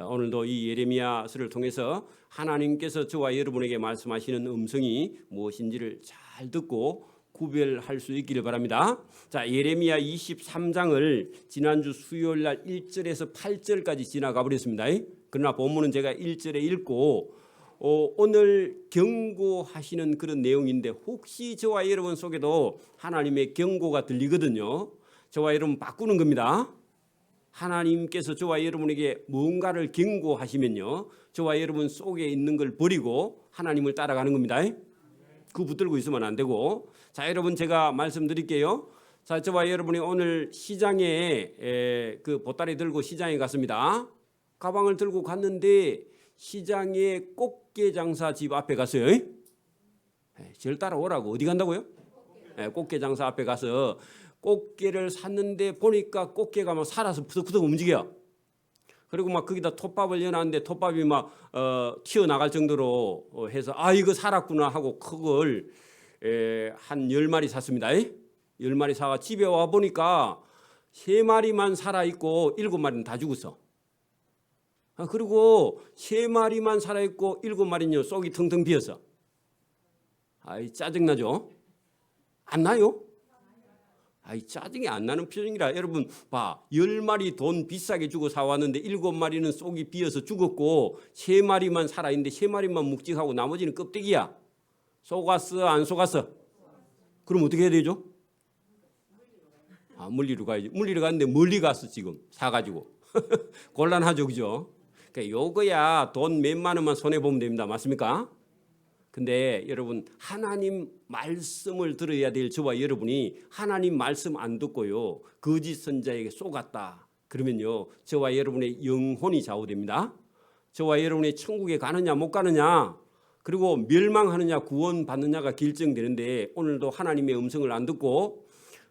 오늘도 이 예레미야서를 통해서 하나님께서 저와 여러분에게 말씀하시는 음성이 무엇인지를 잘 듣고 구별할 수 있기를 바랍니다. 자, 예레미야 23장을 지난주 수요일 날 1절에서 8절까지 지나가 버렸습니다. 그러나 본문은 제가 1절에 읽고 오늘 경고하시는 그런 내용인데 혹시 저와 여러분 속에도 하나님의 경고가 들리거든요. 저와 여러분 바꾸는 겁니다. 하나님께서 저와 여러분에게 뭔가를 경고하시면요, 저와 여러분 속에 있는 걸 버리고 하나님을 따라가는 겁니다. 그 붙들고 있으면 안 되고. 자, 여러분 제가 말씀드릴게요. 자, 저와 여러분이 오늘 시장에 그 보따리 들고 시장에 갔습니다. 가방을 들고 갔는데 시장에 꽃게 장사 집 앞에 갔어요. 저를 따라오라고. 어디 간다고요? 꽃게 장사 앞에 가서 꽃게를 샀는데 보니까 꽃게가 막 살아서 푸석푸석 움직여. 그리고 막 거기다 톱밥을 넣어놨는데 톱밥이 막 튀어나갈 정도로 해서 이거 살았구나 하고 그걸 한 10마리 샀습니다. 10마리 사가 집에 와 보니까 3마리만 살아있고 7마리는 다 죽었어. 그리고 3마리만 살아있고 7마리는 속이 텅텅 비었어. 짜증나죠? 안 나요? 짜증이 안 나는 표정이라. 여러분 봐, 10마리 돈 비싸게 주고 사왔는데 7마리는 속이 비어서 죽었고 3마리만 살아있는데 3마리만 묵직하고 나머지는 껍데기야. 속았어 안 속았어? 그럼 어떻게 해야 되죠? 물리로 가야지. 물리로 갔는데 멀리 갔어. 지금 사가지고 곤란하죠, 그죠? 그러니까 요거야 돈 몇만 원만 손해보면 됩니다. 맞습니까? 근데 여러분 하나님 말씀을 들어야 될 저와 여러분이 하나님 말씀 안 듣고요 거짓 선자에게 속았다 그러면요 저와 여러분의 영혼이 좌우됩니다. 저와 여러분이 천국에 가느냐 못 가느냐, 그리고 멸망하느냐 구원받느냐가 결정되는데, 오늘도 하나님의 음성을 안 듣고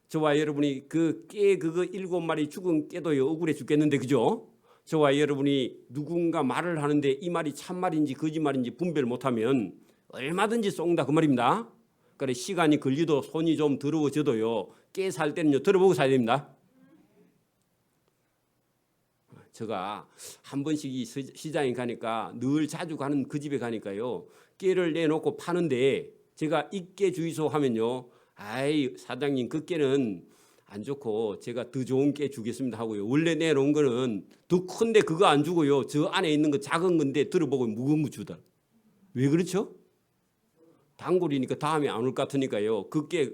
저와 여러분이 그 깨 그거 7마리 죽은 깨도요 억울해 죽겠는데, 그죠? 저와 여러분이 누군가 말을 하는데 이 말이 참말인지 거짓말인지 분별 못하면 얼마든지 쏜다 그 말입니다. 그래 시간이 걸리도 손이 좀 더러워져도요 깨 살 때는요 들어보고 사야 됩니다. 제가 한 번씩 이 시장에 가니까 늘 자주 가는 그 집에 가니까요 깨를 내놓고 파는데 제가 이 깨 주이소 하면요 사장님 그 깨는 안 좋고 제가 더 좋은 깨 주겠습니다 하고요, 원래 내놓은 거는 더 큰데 그거 안 주고요 저 안에 있는 거 작은 건데 들어보고 무거운 거 주다. 왜 그렇죠? 단골이니까 다음에 안 올 것 같으니까요 그게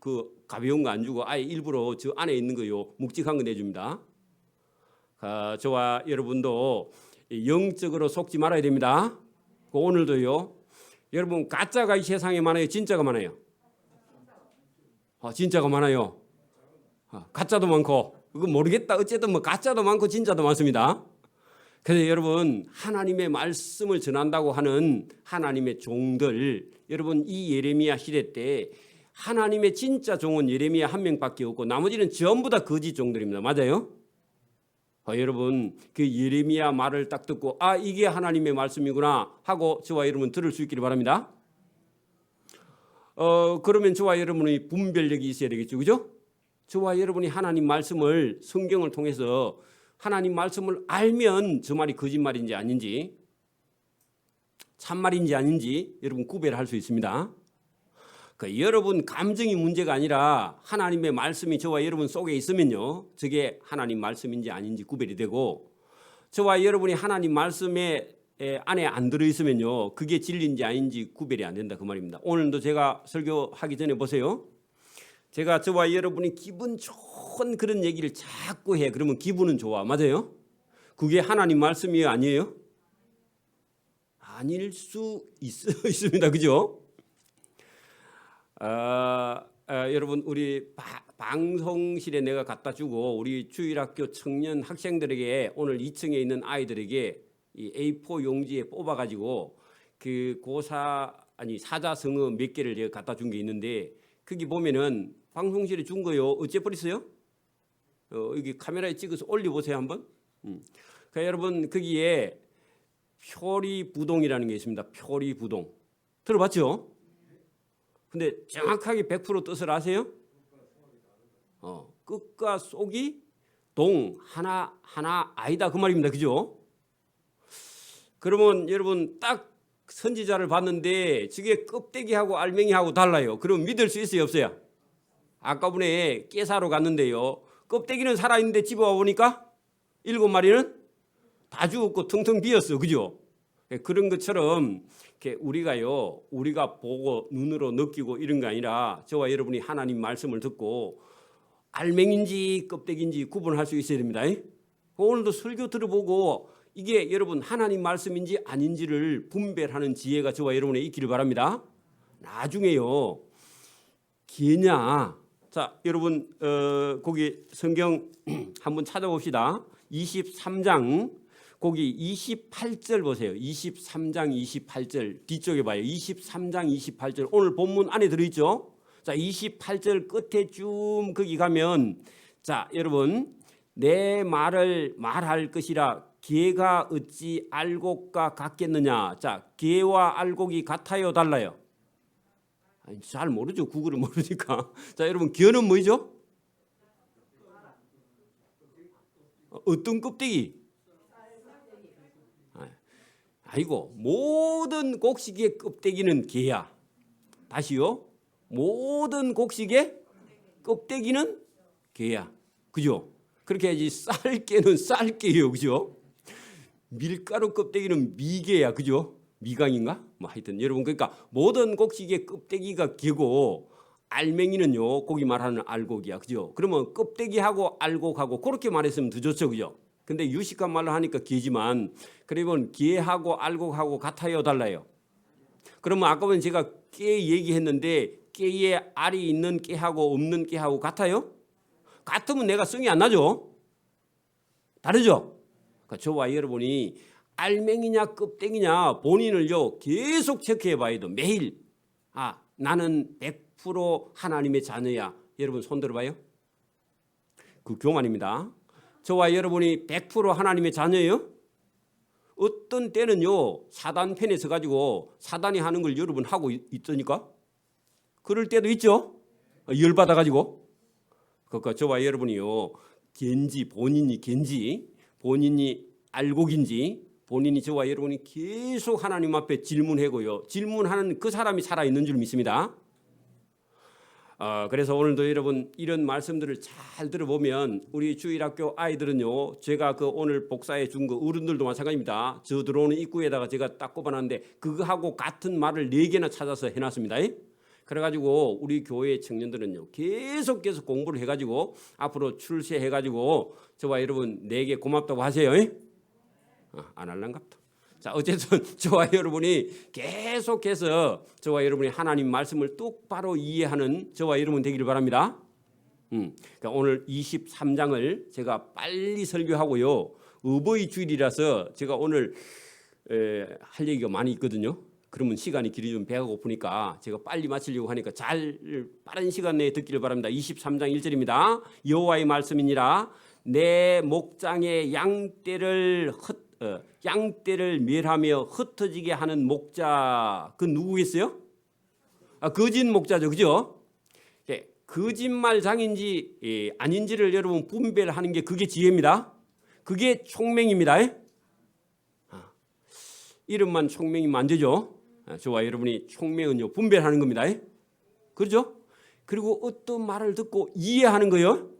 그 가벼운 거 안 주고 아예 일부러 저 안에 있는 거요 묵직한 거 내줍니다. 저와 여러분도 영적으로 속지 말아야 됩니다. 오늘도요 여러분 가짜가 이 세상에 많아요, 진짜가 많아요? 진짜가 많아요. 가짜도 많고 그거 모르겠다. 어쨌든 뭐 가짜도 많고 진짜도 많습니다. 그래서 여러분 하나님의 말씀을 전한다고 하는 하나님의 종들, 여러분 이 예레미야 시대 때 하나님의 진짜 종은 예레미야 한 명밖에 없고 나머지는 전부 다 거짓 종들입니다. 맞아요? 여러분 그 예레미야 말을 딱 듣고 이게 하나님의 말씀이구나 하고 저와 여러분 들을 수 있기를 바랍니다. 그러면 저와 여러분의 분별력이 있어야 되겠죠, 그죠? 저와 여러분이 하나님 말씀을 성경을 통해서 하나님 말씀을 알면 저 말이 거짓말인지 아닌지 참말인지 아닌지 여러분 구별할 수 있습니다. 여러분 감정이 문제가 아니라 하나님의 말씀이 저와 여러분 속에 있으면요 저게 하나님 말씀인지 아닌지 구별이 되고, 저와 여러분이 하나님 말씀에 안에 안 들어있으면요 그게 진리인지 아닌지 구별이 안 된다 그 말입니다. 오늘도 제가 설교하기 전에 보세요. 제가 저와 여러분이 기분 좋은 그런 얘기를 자꾸 해. 그러면 기분은 좋아. 맞아요? 그게 하나님 말씀이에요? 아니에요? 아닐 수 있습니다. 그죠? 여러분 우리 방송실에 내가 갖다 주고 우리 주일학교 청년 학생들에게 오늘 2층에 있는 아이들에게 이 A4 용지에 뽑아가지고 그 사자성어 몇 개를 제가 갖다 준 게 있는데, 거기 보면은 방송실에 준 거요. 어째 버렸어요? 여기 카메라에 찍어서 올려보세요 한번. 그러니까 여러분 거기에 표리부동이라는 게 있습니다. 표리부동 들어봤죠? 근데 정확하게 100% 뜻을 아세요? 끝과 속이 동 하나 아니다 그 말입니다. 그죠? 그러면 여러분 딱 선지자를 봤는데 저게 껍데기하고 알맹이하고 달라요. 그럼 믿을 수 있어요, 없어요? 아까 분에 깨 사러 갔는데요. 껍데기는 살아있는데 집어와 보니까 7마리는 다 죽었고 텅텅 비었어. 그죠? 그런 것처럼 우리가 보고 눈으로 느끼고 이런 게 아니라 저와 여러분이 하나님 말씀을 듣고 알맹인지 껍데기인지 구분할 수 있어야 됩니다. 오늘도 설교 들어보고 이게 여러분 하나님 말씀인지 아닌지를 분별하는 지혜가 저와 여러분에 있기를 바랍니다. 나중에요. 개냐? 자, 여러분 거기 성경 한번 찾아봅시다. 23장 거기 28절 보세요. 23장 28절 뒤쪽에 봐요. 23장 28절 오늘 본문 안에 들어있죠. 자, 28절 끝에 쭉 거기 가면 자, 여러분 내 말을 말할 것이라 개가 어찌 알곡과 같겠느냐. 자, 개와 알곡이 같아요, 달라요? 아니, 잘 모르죠. 구글을 모르니까. 자, 여러분 개는 뭐죠? 어떤 껍데기? 아이고, 모든 곡식의 껍데기는 개야. 다시요. 모든 곡식의 껍데기는 개야. 그죠? 그렇게 해야지. 쌀개는 쌀개예요. 그죠? 밀가루 껍데기는 미개야. 그죠? 미강인가? 뭐 하여튼 여러분 그러니까 모든 곡식의 껍데기가 개고 알맹이는요. 고기 말하는 알곡이야. 그죠? 그러면 껍데기하고 알곡하고 그렇게 말했으면 더 좋죠. 그죠? 근데 유식한 말로 하니까 개지만 그러면 개하고 알곡하고 같아요, 달라요? 그러면 아까 전 제가 깨 얘기했는데 깨에 알이 있는 깨하고 없는 깨하고 같아요? 같으면 내가 성이 안 나죠? 다르죠? 그러니까 저와 여러분이 알맹이냐 껍데기냐 본인을요 계속 체크해 봐야 돼. 매일 나는 100% 하나님의 자녀야. 여러분 손 들어봐요. 그 교만입니다. 저와 여러분이 100% 하나님의 자녀예요? 어떤 때는요 사단 편에 서가지고 사단이 하는 걸 여러분 하고 있으니까 그럴 때도 있죠. 열받아가지고. 그러니까 저와 여러분이요 본인이 본인이 알곡인지 본인이 저와 여러분이 계속 하나님 앞에 질문하고요. 질문하는 그 사람이 살아있는 줄 믿습니다. 그래서 오늘도 여러분 이런 말씀들을 잘 들어보면 우리 주일학교 아이들은요. 제가 그 오늘 복사해 준 거 어른들도 마찬가지입니다. 저 들어오는 입구에다가 제가 딱 꼽아놨는데 그거하고 같은 말을 4개나 찾아서 해놨습니다. 그래가지고 우리 교회 청년들은요. 계속 공부를 해가지고 앞으로 출세해가지고 저와 여러분 4개 고맙다고 하세요. 안 할란갑다. 자, 어쨌든 저와 여러분이 계속해서 저와 여러분이 하나님 말씀을 똑바로 이해하는 저와 여러분 되기를 바랍니다. 그러니까 오늘 23장을 제가 빨리 설교하고요. 어버이 주일이라서 제가 오늘 할 얘기가 많이 있거든요. 그러면 시간이 길어지면 배가 고프니까 제가 빨리 마치려고 하니까 잘 빠른 시간 내에 듣기를 바랍니다. 23장 1절입니다. 여호와의 말씀이니라 내 목장의 양떼를 멸하며 흩어지게 하는 목자 그 누구겠어요? 거짓 목자죠. 그죠? 거짓말장인지 아닌지를 여러분 분별하는 게 그게 지혜입니다. 그게 총명입니다. 이름만 총명이면 안 되죠. 저와 여러분이 총명은요 분별하는 겁니다. 그렇죠? 그리고 어떤 말을 듣고 이해하는 거요.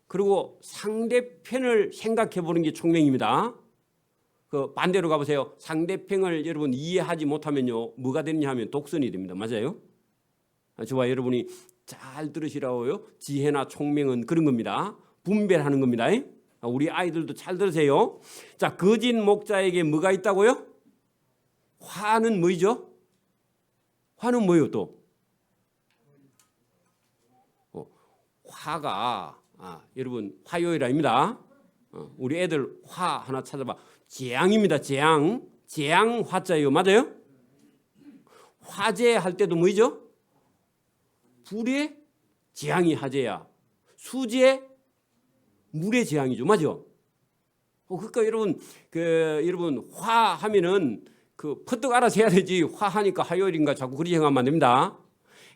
그리고 상대편을 생각해 보는 게 총명입니다. 그 반대로 가보세요. 상대편을 여러분 이해하지 못하면요 뭐가 되느냐 하면 독선이 됩니다. 맞아요? 저와 여러분이 잘 들으시라고요. 지혜나 총명은 그런 겁니다. 분별하는 겁니다. 우리 아이들도 잘 들으세요. 자, 거짓 목자에게 뭐가 있다고요? 화는 뭐죠? 화는 뭐예요 또? 화가 여러분 화요일 아닙니다. 우리 애들 화 하나 찾아봐. 재앙입니다. 재앙 화자예요. 맞아요? 화재 할 때도 뭐죠? 불의 재앙이 화재야. 수재 물의 재앙이죠. 맞죠? 그러니까 여러분 화 하면은 퍼뜩 알아서 해야 되지. 화 하니까 화요일인가 자꾸 그리 생각하면 안 됩니다.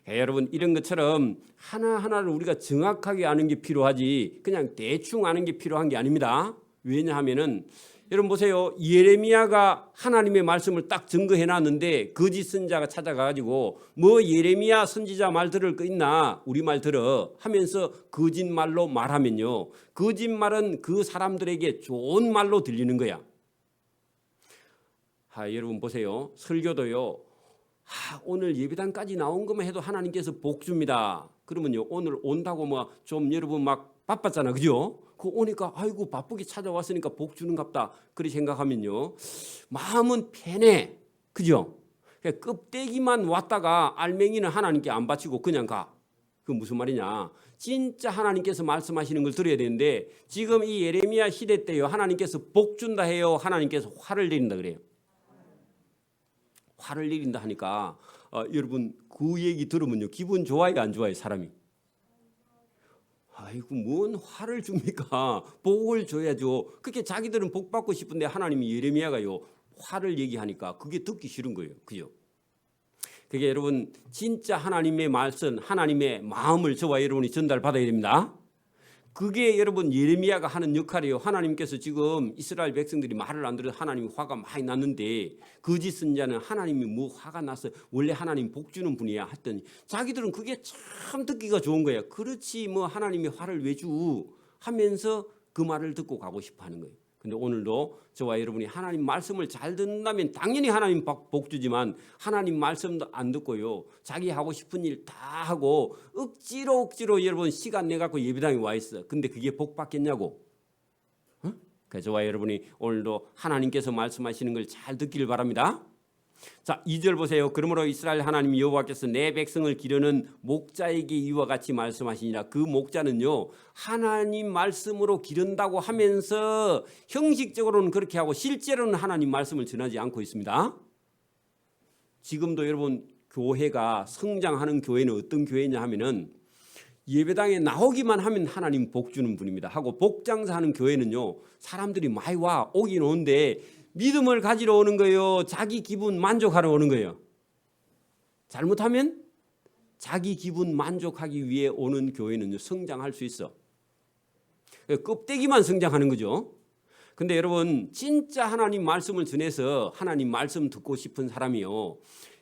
여러분 이런 것처럼 하나하나를 우리가 정확하게 아는 게 필요하지 그냥 대충 아는 게 필요한 게 아닙니다. 왜냐하면은 여러분 보세요. 예레미야가 하나님의 말씀을 딱 증거해 놨는데 거짓 선지자가 찾아가가지고 뭐 예레미야 선지자 말 들을 거 있나 우리 말 들어 하면서 거짓말로 말하면요. 거짓말은 그 사람들에게 좋은 말로 들리는 거야. 여러분 보세요. 설교도요. 오늘 예배당까지 나온 것만 해도 하나님께서 복 줍니다. 그러면요. 오늘 온다고 뭐 좀 여러분 막 바빴잖아. 그죠? 그 오니까 아이고 바쁘게 찾아왔으니까 복 주는갑다. 그렇게 생각하면요. 마음은 편해. 그죠? 껍데기만 왔다가 알맹이는 하나님께 안 바치고 그냥 가. 그 무슨 말이냐? 진짜 하나님께서 말씀하시는 걸 들어야 되는데 지금 이 예레미야 시대 때요. 하나님께서 복 준다 해요. 하나님께서 화를 내린다 그래요. 화를 내린다 하니까 여러분 그 얘기 들으면요. 기분 좋아요 안 좋아요 사람이? 아이고 뭔 화를 줍니까? 복을 줘야죠. 그렇게 자기들은 복 받고 싶은데 하나님이 예레미야가요 화를 얘기하니까 그게 듣기 싫은 거예요. 그죠? 그게 여러분 진짜 하나님의 말씀, 하나님의 마음을 저와 여러분이 전달받아야 됩니다. 그게 여러분 예레미야가 하는 역할이에요. 하나님께서 지금 이스라엘 백성들이 말을 안 들어서 하나님이 화가 많이 났는데 거짓 선지자는 하나님이 뭐 화가 나서 원래 하나님 복 주는 분이야 했더니 자기들은 그게 참 듣기가 좋은 거야. 그렇지 뭐 하나님이 화를 왜 주 하면서 그 말을 듣고 가고 싶어 하는 거예요. 근데 오늘도 저와 여러분이 하나님 말씀을 잘 듣는다면 당연히 하나님 복 주지만 하나님 말씀도 안 듣고요. 자기 하고 싶은 일 다 하고 억지로 여러분 시간 내갖고 예배당에 와 있어. 근데 그게 복 받겠냐고. 그래서 저와 여러분이 오늘도 하나님께서 말씀하시는 걸 잘 듣기를 바랍니다. 자, 2절 보세요. 그러므로 이스라엘 하나님 여호와께서 내 백성을 기르는 목자에게 이와 같이 말씀하시니라. 그 목자는요 하나님 말씀으로 기른다고 하면서 형식적으로는 그렇게 하고 실제로는 하나님 말씀을 전하지 않고 있습니다. 지금도 여러분 교회가 성장하는 교회는 어떤 교회냐 하면은 예배당에 나오기만 하면 하나님 복 주는 분입니다. 하고 복장사하는 교회는요 사람들이 많이 와 오긴 오는데 믿음을 가지러 오는 거예요. 자기 기분 만족하러 오는 거예요. 잘못하면 자기 기분 만족하기 위해 오는 교회는 성장할 수 있어. 껍데기만 성장하는 거죠. 근데 여러분 진짜 하나님 말씀을 전해서 하나님 말씀 듣고 싶은 사람이요.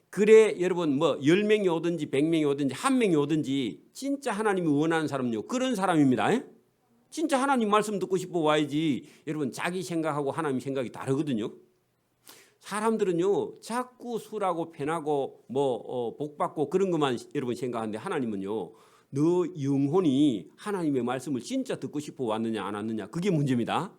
그래 여러분 뭐 10명이 오든지 100명이 오든지 1명이 오든지 진짜 하나님이 원하는 사람은요. 그런 사람입니다. 진짜 하나님 말씀 듣고 싶어 와야지. 여러분 자기 생각하고 하나님 생각이 다르거든요. 사람들은요 자꾸 술하고 편하고 뭐 복 받고 그런 것만 여러분 생각하는데 하나님은요 너 영혼이 하나님의 말씀을 진짜 듣고 싶어 왔느냐 안 왔느냐 그게 문제입니다.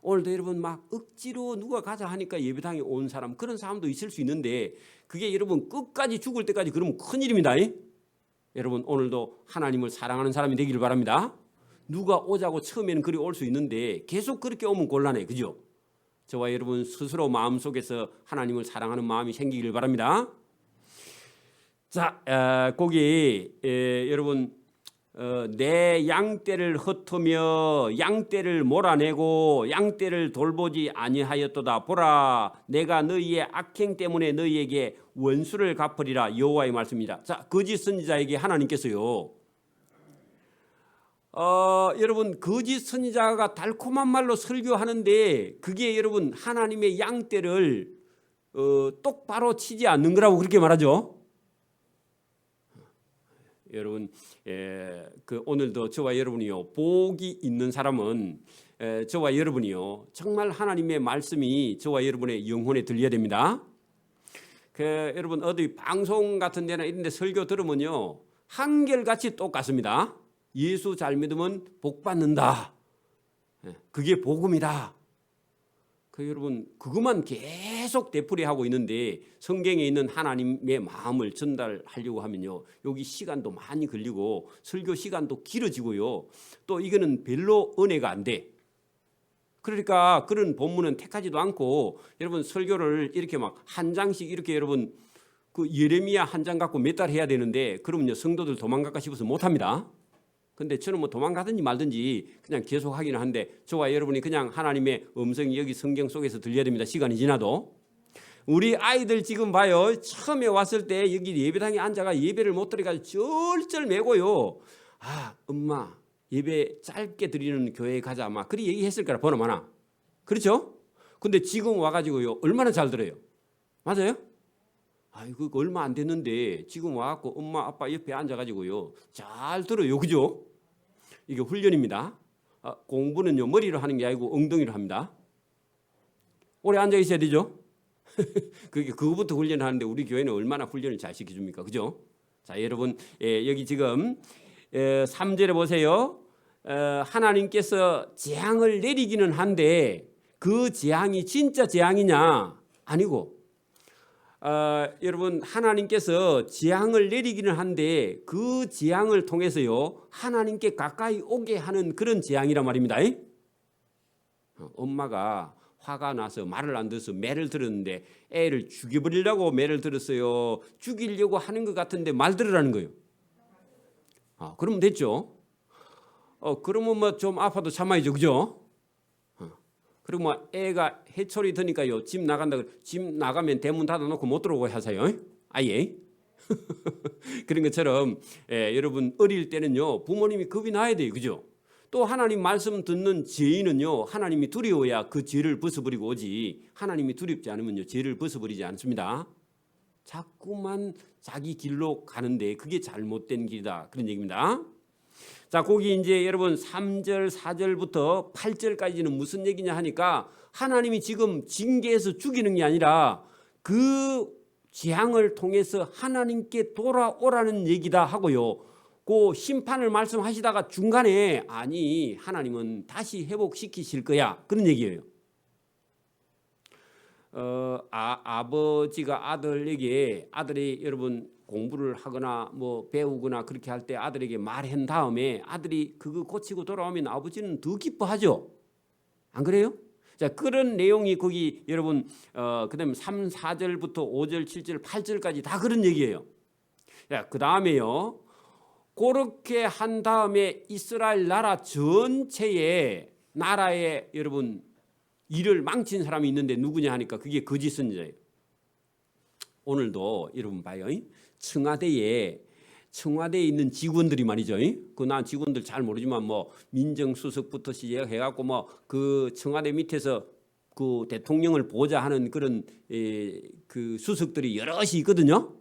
오늘도 여러분 막 억지로 누가 가자 하니까 예배당에 온 사람 그런 사람도 있을 수 있는데 그게 여러분 끝까지 죽을 때까지 그러면 큰일입니다. 여러분 오늘도 하나님을 사랑하는 사람이 되기를 바랍니다. 누가 오자고 처음에는 그리 올 수 있는데 계속 그렇게 오면 곤란해. 그죠? 저와 여러분 스스로 마음속에서 하나님을 사랑하는 마음이 생기기를 바랍니다. 자, 거기 여러분 내 양떼를 흩으며 양떼를 몰아내고 양떼를 돌보지 아니하였도다. 보라 내가 너희의 악행 때문에 너희에게 원수를 갚으리라. 여호와의 말씀입니다. 자, 거짓 선지자에게 하나님께서요 여러분 거짓 선지자가 달콤한 말로 설교하는데 그게 여러분 하나님의 양떼를 똑바로 치지 않는 거라고 그렇게 말하죠. 여러분 그 오늘도 저와 여러분이요 복이 있는 사람은 저와 여러분이요 정말 하나님의 말씀이 저와 여러분의 영혼에 들려야 됩니다. 여러분 어디 방송 같은 데나 이런 데 설교 들으면요 한결같이 똑같습니다. 예수 잘 믿으면 복 받는다. 그게 복음이다. 여러분 그것만 계속 되풀이하고 있는데 성경에 있는 하나님의 마음을 전달하려고 하면요 여기 시간도 많이 걸리고 설교 시간도 길어지고요 또 이거는 별로 은혜가 안 돼. 그러니까 그런 본문은 택하지도 않고 여러분 설교를 이렇게 막 한 장씩 이렇게 여러분 그 예레미야 한 장 갖고 몇 달 해야 되는데 그러면요 성도들 도망갈까 싶어서 못합니다. 근데 저는 뭐 도망가든지 말든지 그냥 계속 하기는 한데 저와 여러분이 그냥 하나님의 음성이 여기 성경 속에서 들려야 됩니다. 시간이 지나도. 우리 아이들 지금 봐요. 처음에 왔을 때 여기 예배당에 앉아가 예배를 못 드려가지고 쩔쩔매고요. 엄마 예배 짧게 드리는 교회에 가자. 아마 그리 얘기했을 거라 보나 마나. 그렇죠? 근데 지금 와가지고요 얼마나 잘 들어요? 맞아요? 아이고 얼마 안 됐는데 지금 와갖고 엄마 아빠 옆에 앉아가지고요 잘 들어요. 그죠? 이게 훈련입니다. 공부는요 머리로 하는 게 아니고 엉덩이로 합니다. 오래 앉아 있어야 되죠? 그거부터 훈련하는데 우리 교회는 얼마나 훈련을 잘 시켜줍니까? 그죠? 자 여러분 여기 지금 3절에 보세요. 하나님께서 재앙을 내리기는 한데 그 재앙이 진짜 재앙이냐? 아니고 여러분 하나님께서 재앙을 내리기는 한데 그 재앙을 통해서요 하나님께 가까이 오게 하는 그런 재앙이란 말입니다. 엄마가 화가 나서 말을 안 들어서 매를 들었는데 애를 죽여버리려고 매를 들었어요. 죽이려고 하는 것 같은데 말 들으라는 거예요. 그러면 됐죠. 그러면 뭐 좀 아파도 참아야죠. 그죠? 그리고 뭐 애가 해초리 드니까요 집 나간다. 집 나가면 대문 닫아놓고 못 들어오고 하세요. 아예. 그런 것처럼 여러분 어릴 때는요 부모님이 겁이 나야 돼요. 그죠? 또 하나님 말씀 듣는 죄인은요 하나님이 두려워야 그 죄를 벗어버리고 오지 하나님이 두렵지 않으면요 죄를 벗어버리지 않습니다. 자꾸만 자기 길로 가는데 그게 잘못된 길이다 그런 얘기입니다. 자 거기 이제 여러분 3절 4절부터 8절까지는 무슨 얘기냐 하니까 하나님이 지금 징계해서 죽이는 게 아니라 그 재앙을 통해서 하나님께 돌아오라는 얘기다 하고요. 그 심판을 말씀하시다가 중간에 아니 하나님은 다시 회복시키실 거야 그런 얘기예요. 아버지가 아들에게 아들이 여러분 공부를 하거나 뭐 배우거나 그렇게 할 때 아들에게 말한 다음에 아들이 그거 고치고 돌아오면 아버지는 더 기뻐하죠. 안 그래요? 자 그런 내용이 거기 여러분 그다음에 3, 4절부터 5절, 7절, 8절까지 다 그런 얘기예요. 자 그다음에요. 그렇게 한 다음에 이스라엘 나라 전체에 나라에 여러분 일을 망친 사람이 있는데 누구냐 하니까 그게 거짓 선지자예요. 오늘도 여러분 봐요. 청와대에 있는 직원들이 말이죠. 난 직원들 잘 모르지만 뭐 민정수석부터 시작해갖고 뭐 그 청와대 밑에서 그 대통령을 보좌하는 그런 그 수석들이 여럿이 있거든요.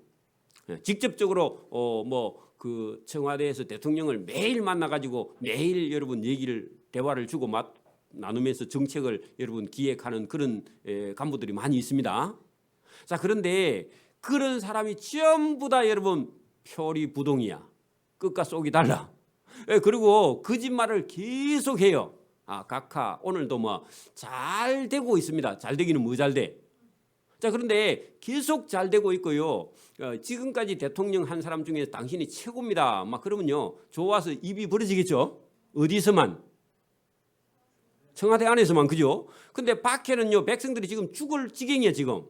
직접적으로 뭐 그 청와대에서 대통령을 매일 만나가지고 매일 여러분 대화를 주고 나누면서 정책을 여러분 기획하는 그런 간부들이 많이 있습니다. 자 그런데 그런 사람이 전부 다 여러분 표리부동이야. 끝과 속이 달라. 그리고 거짓말을 계속해요. 각하 오늘도 뭐 잘 되고 있습니다. 잘 되기는 뭐 잘 돼. 자 그런데 계속 잘 되고 있고요. 지금까지 대통령 한 사람 중에 당신이 최고입니다. 막 그러면요 좋아서 입이 벌어지겠죠. 어디서만? 청와대 안에서만. 그죠? 근데 밖에는요 백성들이 지금 죽을 지경이야 지금.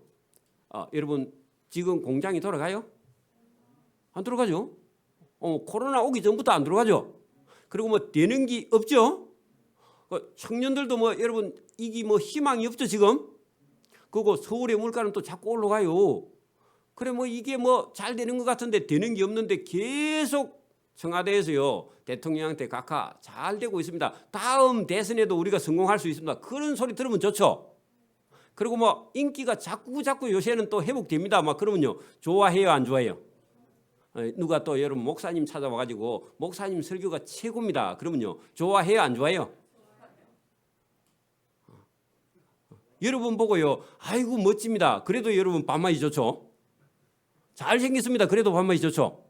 여러분 지금 공장이 돌아가요? 안 돌아가죠? 코로나 오기 전부터 안 돌아가죠? 그리고 뭐 되는 게 없죠? 청년들도 뭐 여러분 이게 뭐 희망이 없죠 지금? 그리고 서울의 물가는 또 자꾸 올라가요. 그래 뭐 이게 뭐 잘 되는 것 같은데 되는 게 없는데 계속 청와대에서요 대통령한테 각하 잘 되고 있습니다. 다음 대선에도 우리가 성공할 수 있습니다. 그런 소리 들으면 좋죠. 그리고 뭐 인기가 자꾸 요새는 또 회복됩니다. 막 그러면요 좋아해요 안 좋아해요? 누가 또 여러분 목사님 찾아와가지고 목사님 설교가 최고입니다. 그러면요 좋아해요 안 좋아해요? 여러분 보고요 아이고 멋집니다. 그래도 여러분 반말이 좋죠. 잘생겼습니다. 그래도 반말이 좋죠.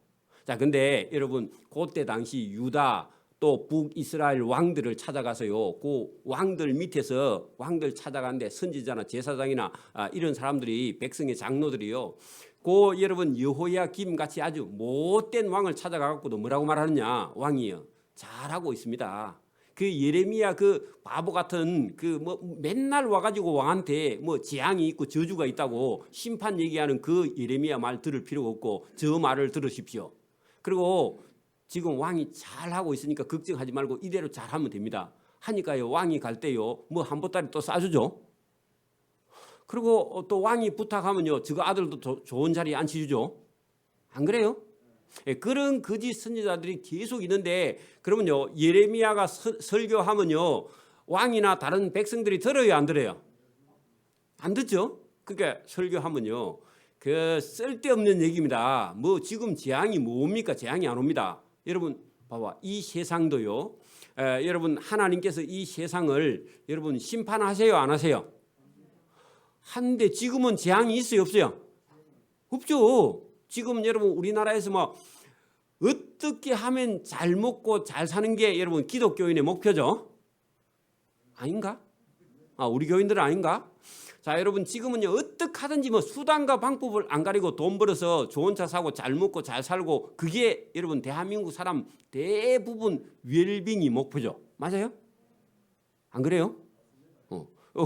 자 근데 여러분 그때 당시 유다 또 북이스라엘 왕들을 찾아가서요 그 왕들 밑에서 왕들 찾아가는데 선지자나 제사장이나 이런 사람들이 백성의 장로들이요 그 여러분 여호야김 같이 아주 못된 왕을 찾아가갖고도 뭐라고 말하느냐 왕이요 잘하고 있습니다. 그 예레미야 그 바보 같은 그 뭐 맨날 와가지고 왕한테 뭐 재앙이 있고 저주가 있다고 심판 얘기하는 그 예레미야 말 들을 필요가 없고 저 말을 들으십시오. 그리고 지금 왕이 잘하고 있으니까 걱정하지 말고 이대로 잘하면 됩니다. 하니까요 왕이 갈 때요 뭐 한 보따리 또 싸주죠. 그리고 또 왕이 부탁하면요 저거 아들도 좋은 자리에 앉혀주죠. 안 그래요? 그런 거짓 선지자들이 계속 있는데 그러면요 예레미야가 설교하면요 왕이나 다른 백성들이 들어요 안 들어요? 안 듣죠? 그러니까 설교하면요, 그 쓸데없는 얘기입니다. 뭐 지금 재앙이 뭡니까? 재앙이 안 옵니다. 여러분 봐봐, 이 세상도요. 여러분 하나님께서 이 세상을 여러분 심판하세요, 안 하세요? 한데 지금은 재앙이 있어요, 없어요? 없죠. 지금 여러분 우리나라에서 뭐 어떻게 하면 잘 먹고 잘 사는 게 여러분 기독교인의 목표죠? 아닌가? 우리 교인들은 아닌가? 자, 여러분 지금은요, 어떻게 하든지 뭐 수단과 방법을 안 가리고 돈 벌어서 좋은 차 사고 잘 먹고 잘 살고, 그게 여러분 대한민국 사람 대부분 웰빙이 목표죠. 맞아요? 안 그래요?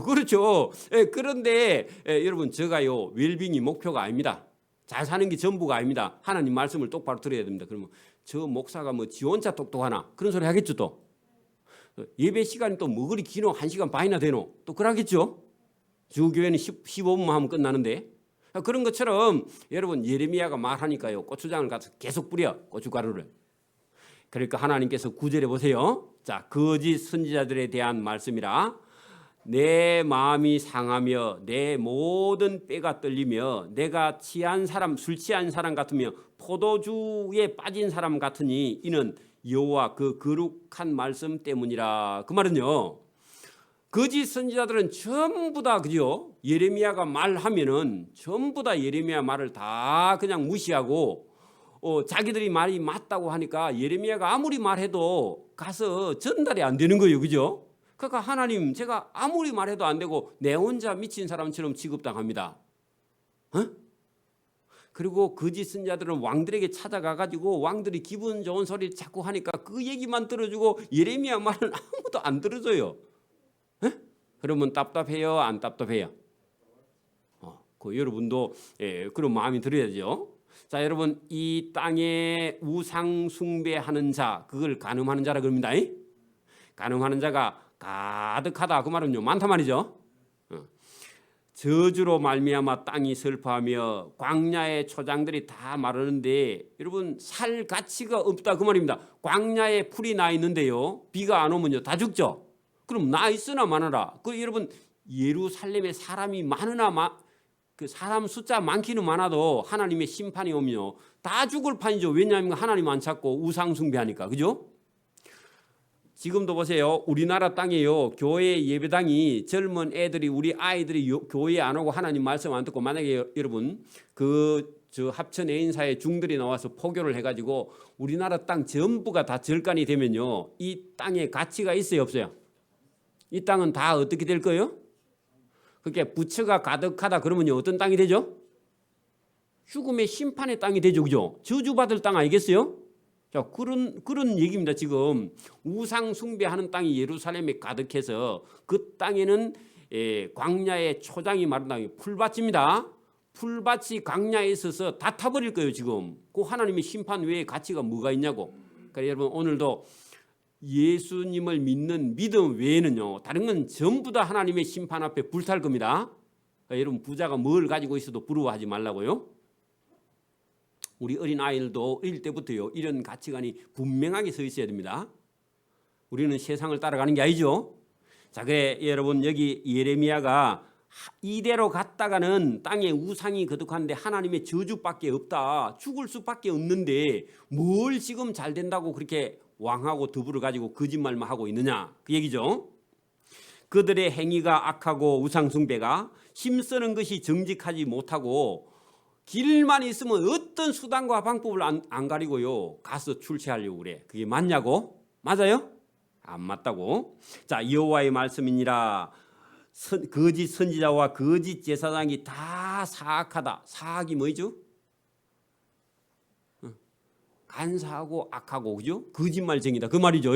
그렇죠. 그런데 여러분 제가요, 웰빙이 목표가 아닙니다. 잘 사는 게 전부가 아닙니다. 하나님 말씀을 똑바로 들어야 됩니다. 그러면 저 목사가 뭐 지 혼자 똑똑하나 그런 소리 하겠죠. 또 예배 시간이 또 뭐 그리 기노 1시간 반이나 되노 또 그러겠죠. 주교회는 15분만 하면 끝나는데. 그런 것처럼 여러분 예레미야가 말하니까요, 고추장을 가서 계속 뿌려, 고춧가루를. 그러니까 하나님께서 9절에 보세요. 자, 거짓 선지자들에 대한 말씀이라. 내 마음이 상하며 내 모든 뼈가 떨리며 내가 취한 사람, 술 취한 사람 같으며 포도주에 빠진 사람 같으니 이는 여호와 그 거룩한 말씀 때문이라. 그 말은요, 거짓 선지자들은 전부 다 그죠? 예레미야가 말하면은 전부 다 예레미야 말을 다 그냥 무시하고 자기들이 말이 맞다고 하니까 예레미야가 아무리 말해도 가서 전달이 안 되는 거예요, 그죠? 그러니까 하나님, 제가 아무리 말해도 안 되고 내 혼자 미친 사람처럼 취급당합니다. 그리고 거짓 선지자들은 왕들에게 찾아가가지고 왕들이 기분 좋은 소리를 자꾸 하니까 그 얘기만 들어주고 예레미야 말은 아무도 안 들어줘요. 그러면 답답해요, 안 답답해요? 그 여러분도 그런 마음이 들어야죠. 자, 여러분 이 땅에 우상 숭배하는 자, 그걸 간음하는 자라 그럽니다. 간음하는 자가 가득하다, 그 말은요, 많다 말이죠. 저주로 말미암아 땅이 슬퍼하며 광야의 초장들이 다 마르는데 여러분 살 가치가 없다, 그 말입니다. 광야에 풀이 나 있는데요, 비가 안 오면요 다 죽죠. 그럼 나 있으나 마나라. 그 여러분 예루살렘에 사람이 많으나 그 사람 숫자 많기는 많아도 하나님의 심판이 오면요 다 죽을 판이죠. 왜냐하면 하나님 안 찾고 우상 숭배하니까, 그죠? 지금도 보세요. 우리나라 땅에요, 교회 예배당이 젊은 애들이, 우리 아이들이 교회 안 오고 하나님 말씀 안 듣고, 만약에 여러분 저 합천 애인사에 중들이 나와서 포교를 해가지고 우리나라 땅 전부가 다 절간이 되면요, 이 땅에 가치가 있어요, 없어요? 이 땅은 다 어떻게 될 거예요? 그렇게 부처가 가득하다 그러면요 어떤 땅이 되죠? 죽음의 심판의 땅이 되죠, 그죠? 저주받을 땅 아니겠어요? 자, 그런 얘기입니다. 지금 우상 숭배하는 땅이 예루살렘에 가득해서 그 땅에는 광야의 초장이 마른 땅이 풀밭입니다. 풀밭이 광야에 있어서 다 타버릴 거예요. 지금 그 하나님의 심판 외에 가치가 뭐가 있냐고. 그러니까 여러분 오늘도 예수님을 믿는 믿음 외에는요 다른 건 전부 다 하나님의 심판 앞에 불탈 겁니다. 그러니까 여러분 부자가 뭘 가지고 있어도 부러워하지 말라고요. 우리 어린 아이들도 어릴 때부터요 이런 가치관이 분명하게 서 있어야 됩니다. 우리는 세상을 따라가는 게 아니죠. 자, 그래 여러분 여기 예레미야가 이대로 갔다가는 땅에 우상이 거듭한데 하나님의 저주밖에 없다, 죽을 수밖에 없는데 뭘 지금 잘 된다고 그렇게 왕하고 더불어 가지고 거짓말만 하고 있느냐, 그 얘기죠. 그들의 행위가 악하고 우상 숭배가 힘쓰는 것이 정직하지 못하고 길만 있으면 어떤 수단과 방법을 안 가리고요 가서 출세하려고 그래. 그게 맞냐고? 맞아요? 안 맞다고. 자, 여호와의 말씀이니라. 거짓 선지자와 거짓 제사장이 다 사악하다. 사악이 뭐죠? 간사하고 악하고, 그죠? 거짓말쟁이다, 그 말이죠.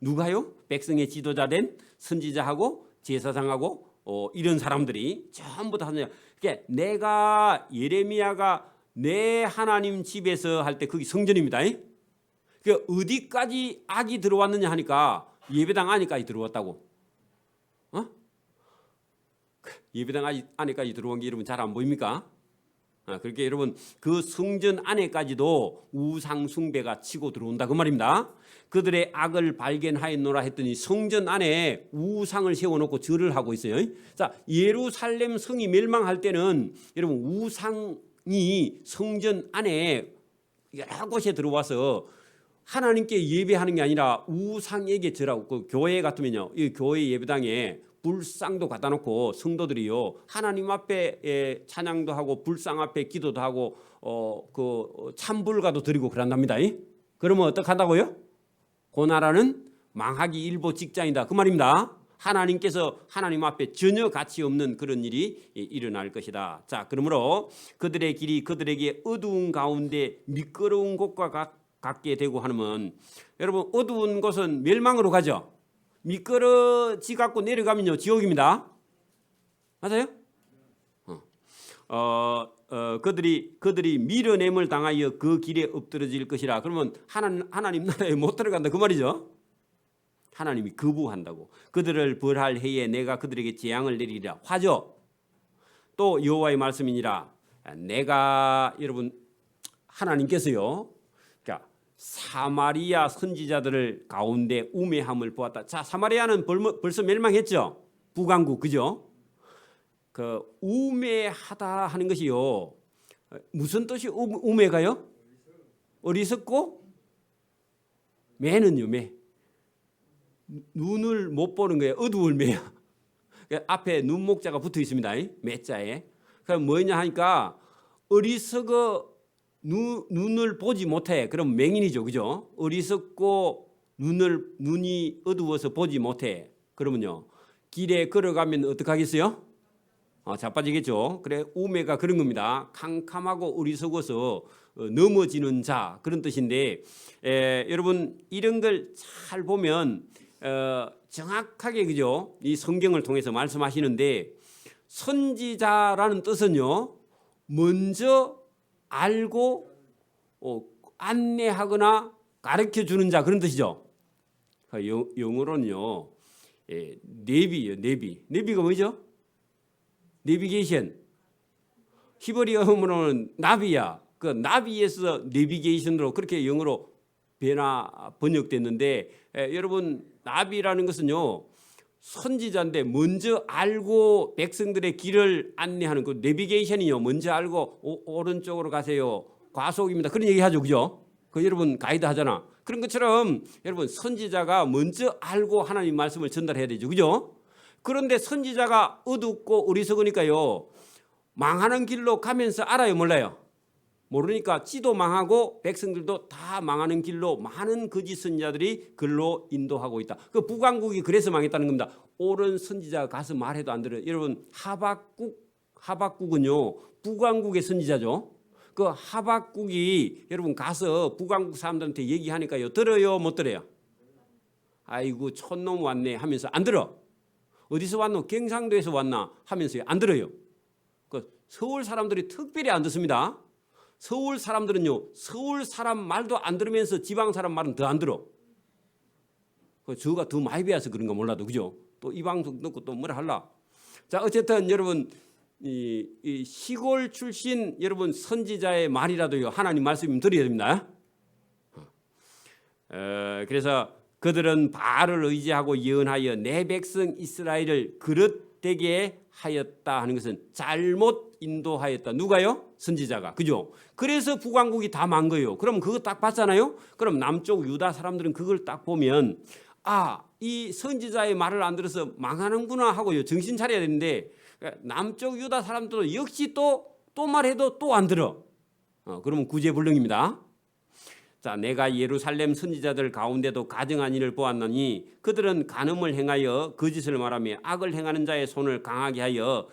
누가요? 백성의 지도자 된 선지자하고 제사장하고 이런 사람들이 전부 다 하느냐. 그러니까 내가 예레미야가 내 하나님 집에서 할 때 거기 성전입니다. 그 어디까지 악이 들어왔느냐 하니까 예배당 안에까지 들어왔다고. 예배당 안에까지 들어온 게 여러분 잘 안 보입니까? 그렇게 여러분 그 성전 안에까지도 우상 숭배가 치고 들어온다 그 말입니다. 그들의 악을 발견하였노라 했더니 성전 안에 우상을 세워놓고 절을 하고 있어요. 자, 예루살렘 성이 멸망할 때는 여러분 우상이 성전 안에 여러 곳에 들어와서 하나님께 예배하는 게 아니라 우상에게 절하고, 그 교회 같으면요, 이 교회 예배당에 불상도 갖다 놓고 성도들이요 하나님 앞에 찬양도 하고 불상 앞에 기도도 하고 그 참불가도 드리고 그런답니다. 그러면 어떻게 한다고요? 그 나라는 망하기 일보 직전이다 그 말입니다. 하나님께서 하나님 앞에 전혀 가치 없는 그런 일이 일어날 것이다. 자, 그러므로 그들의 길이 그들에게 어두운 가운데 미끄러운 곳과 같게 되고 하면, 여러분 어두운 곳은 멸망으로 가죠. 미끄러지 갖고 내려가면요 지옥입니다. 맞아요? 그들이 밀어냄을 당하여 그 길에 엎드러질 것이라. 그러면 하나님 나라에 못 들어간다 그 말이죠. 하나님이 거부한다고. 그들을 벌할 해에 내가 그들에게 재앙을 내리리라. 화죠. 또 여호와의 말씀이니라. 내가 여러분 하나님께서요, 그러니까 사마리아 선지자들을 가운데 우매함을 보았다. 자, 사마리아는 벌써 멸망했죠. 북왕국, 그죠? 그 우매하다 하는 것이요, 무슨 뜻이 우매가요? 어리석고, 매는요, 매. 눈을 못 보는 거예요. 어두울 매야. 앞에 눈목자가 붙어 있습니다. 매자에. 그럼 뭐냐 하니까 어리석어 눈을 보지 못해. 그럼 맹인이죠, 그죠? 어리석고 눈이 어두워서 보지 못해. 그러면요 길에 걸어가면 어떡하겠어요? 자빠지겠죠. 그래, 우매가 그런 겁니다. 캄캄하고 어리석어서 넘어지는 자, 그런 뜻인데, 여러분 이런 걸 잘 보면 정확하게, 그죠? 이 성경을 통해서 말씀하시는데, 선지자라는 뜻은요 먼저 알고 안내하거나 가르쳐 주는 자, 그런 뜻이죠. 영어로는요 네비예요. 네비가 뭐죠? 내비게이션. 히브리어로는 나비야. 그 나비에서 내비게이션으로 그렇게 영어로 번역됐는데, 여러분 나비라는 것은요 선지자인데 먼저 알고 백성들의 길을 안내하는 그 내비게이션이요, 먼저 알고 오른쪽으로 가세요, 과속입니다, 그런 얘기하죠, 그죠? 그 여러분 가이드 하잖아. 그런 것처럼 여러분 선지자가 먼저 알고 하나님 말씀을 전달해야 되죠, 그죠? 그런데 선지자가 어둡고 어리석으니까요 망하는 길로 가면서 알아요, 몰라요? 모르니까 지도 망하고 백성들도 다 망하는 길로 많은 거짓 선지자들이 글로 인도하고 있다. 그 북왕국이 그래서 망했다는 겁니다. 옳은 선지자가 가서 말해도 안 들어요. 여러분 하박국은요 북왕국의 선지자죠. 그 하박국이 여러분 가서 북왕국 사람들한테 얘기하니까요 들어요, 못 들어요? 아이고 촌놈 왔네 하면서 안 들어. 어디서 왔노? 경상도에서 왔나 하면서 안 들어요. 그 서울 사람들이 특별히 안 듣습니다. 서울 사람들은요 서울 사람 말도 안 들으면서 지방 사람 말은 더 안 들어. 저가 더 많이 배워서 그런가 몰라도, 그죠? 또 이 방송 듣고 또 뭐라 할라. 자, 어쨌든 여러분 이 시골 출신 여러분 선지자의 말이라도요 하나님 말씀이면 드려야 됩니다. 그래서 그들은 바알을 의지하고 예언하여 내 백성 이스라엘을 그릇되게 하였다 하는 것은 잘못 인도하였다. 누가요? 선지자가, 그죠? 그래서 북왕국이 다 망한 거예요. 그럼 그거 딱 봤잖아요. 그럼 남쪽 유다 사람들은 그걸 딱 보면 이 선지자의 말을 안 들어서 망하는구나 하고요 정신 차려야 되는데, 남쪽 유다 사람들도 역시 또 말해도 또 안 들어. 그러면 구제불능입니다. 자, 내가 예루살렘 선지자들 가운데도 가증한 일을 보았나니 그들은 간음을 행하여 거짓을 말하며 악을 행하는 자의 손을 강하게 하여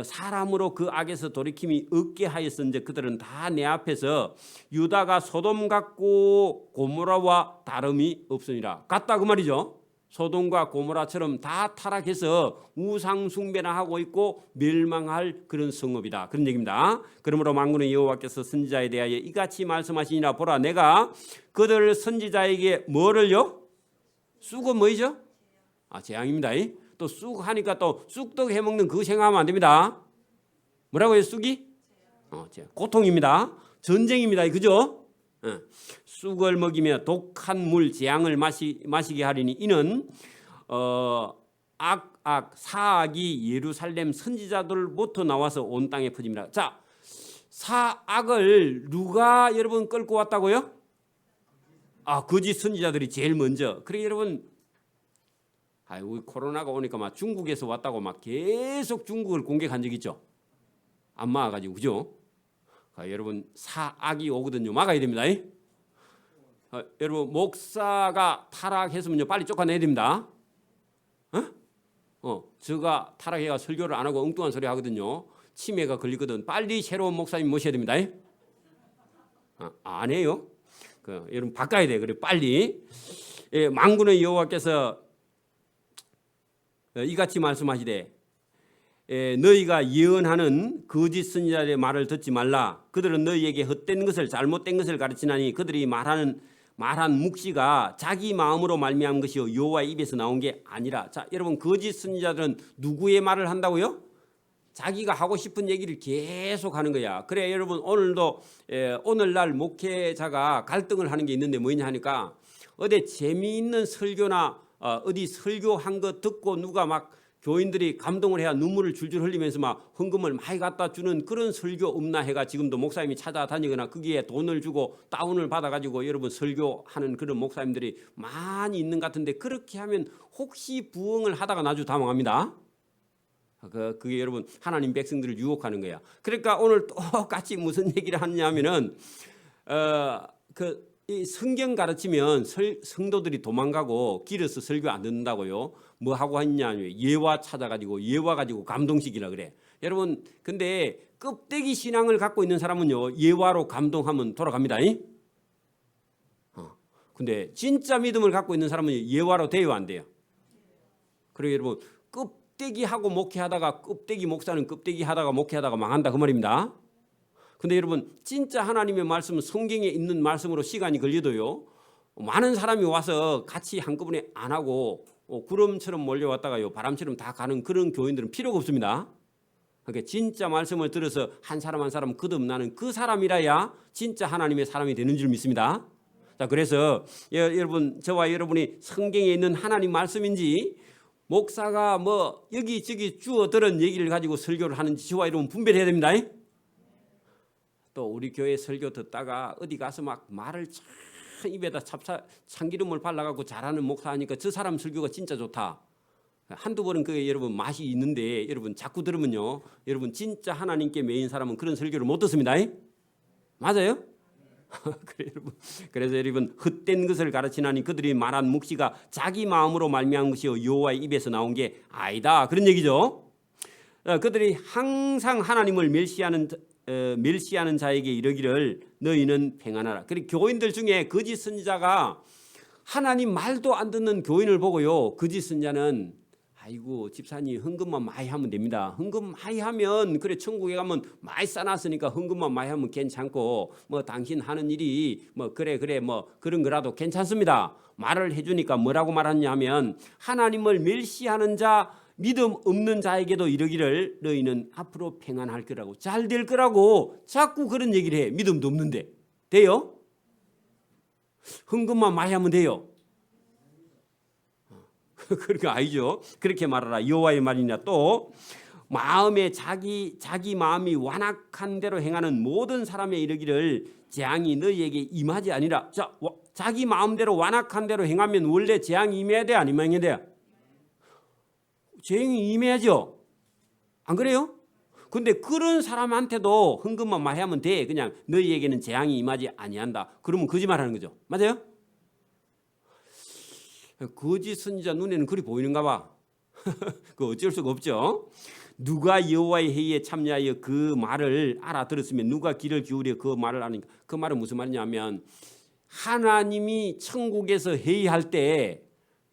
사람으로 그 악에서 돌이킴이 없게 하였은즉 그들은 다 내 앞에서 유다가 소돔 같고 고모라와 다름이 없으니라. 같다 그 말이죠. 소돔과 고모라처럼 다 타락해서 우상 숭배나 하고 있고 멸망할 그런 성읍이다, 그런 얘기입니다. 그러므로 만군의 여호와께서 선지자에 대하여 이같이 말씀하시니라. 보라, 내가 그들 선지자에게 뭐를요? 쑥은 뭐이죠? 재앙입니다. 또 쑥 하니까 또 쑥떡 해먹는 그거 생각하면 안 됩니다. 뭐라고요? 쑥이? 고통입니다. 전쟁입니다. 그죠? 쑥을 먹이며 독한 물 재앙을 마시게 하리니 이는 사악이 예루살렘 선지자들부터 나와서 온 땅에 퍼집니다. 자, 사악을 누가 여러분 끌고 왔다고요? 거짓 선지자들이 제일 먼저. 그래 여러분, 우리 코로나가 오니까 막 중국에서 왔다고 막 계속 중국을 공격한 적 있죠. 안 막아가지고 그죠? 여러분 사악이 오거든요. 막아야 됩니다. 여러분 목사가 타락했으면요 빨리 쫓아내야 됩니다. 저가 타락해가 설교를 안 하고 엉뚱한 소리 하거든요. 치매가 걸리거든. 빨리 새로운 목사님 모셔야 됩니다. 안 해요? 여러분 바꿔야 돼. 그래 빨리. 만군의 여호와께서 이같이 말씀하시되 너희가 예언하는 거짓 선지자의 말을 듣지 말라. 그들은 너희에게 헛된 것을 잘못된 것을 가르치나니 그들이 말한 묵시가 자기 마음으로 말미암은 것이요 여호와의 입에서 나온 게 아니라. 자, 여러분 거짓 선지자들은 누구의 말을 한다고요? 자기가 하고 싶은 얘기를 계속 하는 거야. 그래 여러분 오늘도 오늘날 목회자가 갈등을 하는 게 있는데 뭐냐 하니까 어디 재미있는 설교나 어디 설교한 거 듣고 누가 막 교인들이 감동을 해야 눈물을 줄줄 흘리면서 막 헌금을 많이 갖다 주는 그런 설교 없나 해가 지금도 목사님이 찾아다니거나 거기에 돈을 주고 다운을 받아가지고 여러분 설교하는 그런 목사님들이 많이 있는 것 같은데 그렇게 하면 혹시 부흥을 하다가 나중에 다 망합니다. 그게 여러분 하나님 백성들을 유혹하는 거야. 그러니까 오늘 똑같이 무슨 얘기를 하냐면은 이 성경 가르치면 성도들이 도망가고 길에서 설교 안 듣는다고요. 뭐 하고 했냐면 예화 찾아가지고 예화 가지고 감동시키라 그래. 여러분 근데 껍데기 신앙을 갖고 있는 사람은요 예화로 감동하면 돌아갑니다. 근데 진짜 믿음을 갖고 있는 사람은 예화로 돼요 안 돼요? 그리고 여러분 껍데기하고 목회하다가 껍데기 목사는 껍데기 하다가 목회하다가 망한다 그 말입니다. 근데 여러분 진짜 하나님의 말씀은 성경에 있는 말씀으로 시간이 걸려도요 많은 사람이 와서 같이 한꺼번에 안 하고 구름처럼 몰려왔다가요 바람처럼 다 가는 그런 교인들은 필요가 없습니다. 그러니까 진짜 말씀을 들어서 한 사람 한 사람 거듭나는 그 사람이라야 진짜 하나님의 사람이 되는 줄 믿습니다. 자, 그래서 여러분 저와 여러분이 성경에 있는 하나님 말씀인지 목사가 뭐 여기저기 주워 들은 얘기를 가지고 설교를 하는지 저와 여러분 분별해야 됩니다. 또 우리 교회 설교 듣다가 어디 가서 막 말을 참 입에다 참기름을 발라갖고 잘하는 목사 하니까 저 사람 설교가 진짜 좋다. 한두 번은 그게 여러분 맛이 있는데 여러분 자꾸 들으면요 여러분 진짜 하나님께 매인 사람은 그런 설교를 못 듣습니다. 맞아요? 그래서 여러분 헛된 것을 가르치나니 그들이 말한 묵시가 자기 마음으로 말미암은 것이요 여호와의 입에서 나온 게 아니다 그런 얘기죠. 그들이 항상 하나님을 멸시하는 자에게 이르기를 너희는 평안하라. 그리고 교인들 중에 거짓 선지자가 하나님 말도 안 듣는 교인을 보고요 거짓 선지자는 아이고 집사님 헌금만 많이 하면 됩니다. 헌금 많이 하면 그래 천국에 가면 많이 싸놨으니까 헌금만 많이 하면 괜찮고 뭐 당신 하는 일이 뭐 그래 뭐 그런 거라도 괜찮습니다. 말을 해주니까 뭐라고 말하냐면 하나님을 멸시하는 자 믿음 없는 자에게도 이르기를 너희는 앞으로 평안할 거라고 잘 될 거라고 자꾸 그런 얘기를 해. 믿음도 없는데 돼요? 헌금만 많이 하면 돼요? 그렇게 아니죠. 그렇게 말하라 여호와의 말이냐. 또 마음에 자기 마음이 완악한 대로 행하는 모든 사람의 이르기를 재앙이 너희에게 임하지 아니라. 자, 자기 마음대로 완악한 대로 행하면 원래 재앙이 임해야 돼 안 임해야 돼? 재앙이 임해야죠. 안 그래요? 근데 그런 사람한테도 헌금만 많이 하면 돼. 그냥 너희에게는 재앙이 임하지 아니한다. 그러면 거짓말하는 거죠. 맞아요? 거짓 선지자 눈에는 그리 보이는가 봐. 그 어쩔 수가 없죠. 누가 여호와의 회의에 참여하여 그 말을 알아들었으면 누가 귀를 기울여 그 말을 아니까. 그 말은 무슨 말이냐면 하나님이 천국에서 회의할 때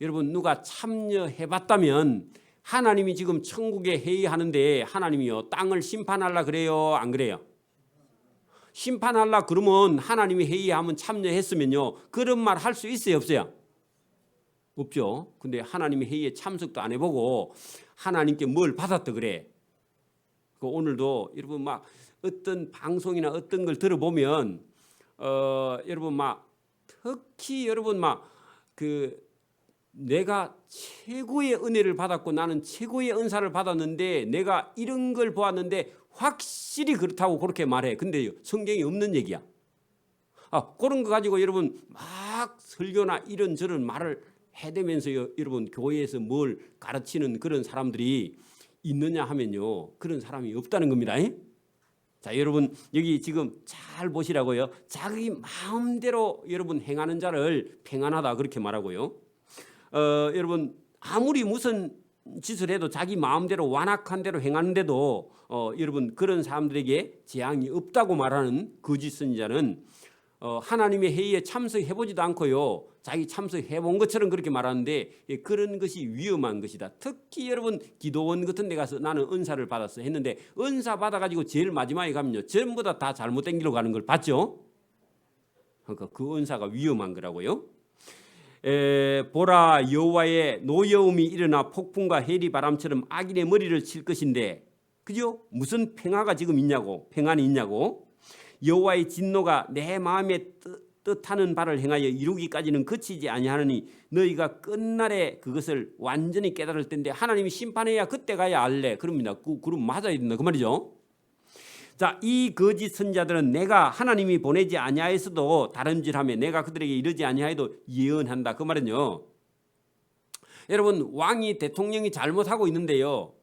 여러분 누가 참여해봤다면 하나님이 지금 천국에 회의하는데 하나님이요 땅을 심판하려 그래요 안 그래요? 심판하려 그러면 하나님이 회의하면 참여했으면요 그런 말 할 수 있어요 없어요? 없죠. 근데 하나님이 회의에 참석도 안 해보고 하나님께 뭘 받았다 그래. 그 오늘도 여러분 막 어떤 방송이나 어떤 걸 들어보면 여러분 막 특히 여러분 막 내가 최고의 은혜를 받았고 나는 최고의 은사를 받았는데 내가 이런 걸 보았는데 확실히 그렇다고 그렇게 말해. 근데 성경에 없는 얘기야. 그런 거 가지고 여러분 막 설교나 이런저런 말을 해대면서 여러분 교회에서 뭘 가르치는 그런 사람들이 있느냐 하면요, 그런 사람이 없다는 겁니다. 자, 여러분 여기 지금 잘 보시라고요. 자기 마음대로 여러분 행하는 자를 평안하다 그렇게 말하고요. 여러분 아무리 무슨 짓을 해도 자기 마음대로 완악한 대로 행하는데도 여러분 그런 사람들에게 재앙이 없다고 말하는 거짓 선지자는 하나님의 회의에 참석해보지도 않고요, 자기 참석해본 것처럼 그렇게 말하는데 그런 것이 위험한 것이다. 특히 여러분 기도원 같은 데 가서 나는 은사를 받았어 했는데 은사 받아가지고 제일 마지막에 가면요 전부 다 잘못된 길로 가는 걸 봤죠. 그러니까 그 은사가 위험한 거라고요. 보라, 여호와의 노여움이 일어나 폭풍과 해리 바람처럼 악인의 머리를 칠 것인데, 그죠? 무슨 평화가 지금 있냐고, 평안이 있냐고. 여호와의 진노가 내 마음에 뜻하는 바를 행하여 이루기까지는 그치지 아니하느니 너희가 끝날에 그것을 완전히 깨달을 텐데, 하나님이 심판해야 그때 가야 알래. 그럽니다. 그럼 맞아야 된다 그 말이죠. 자, 이 거짓 선자들은 내가 하나님이 보내지 아니하였어도 다름질하며 내가 그들에게 이르지 아니하여도 예언한다 그 말은요. 여러분 왕이 대통령이 잘못하고 있는데요,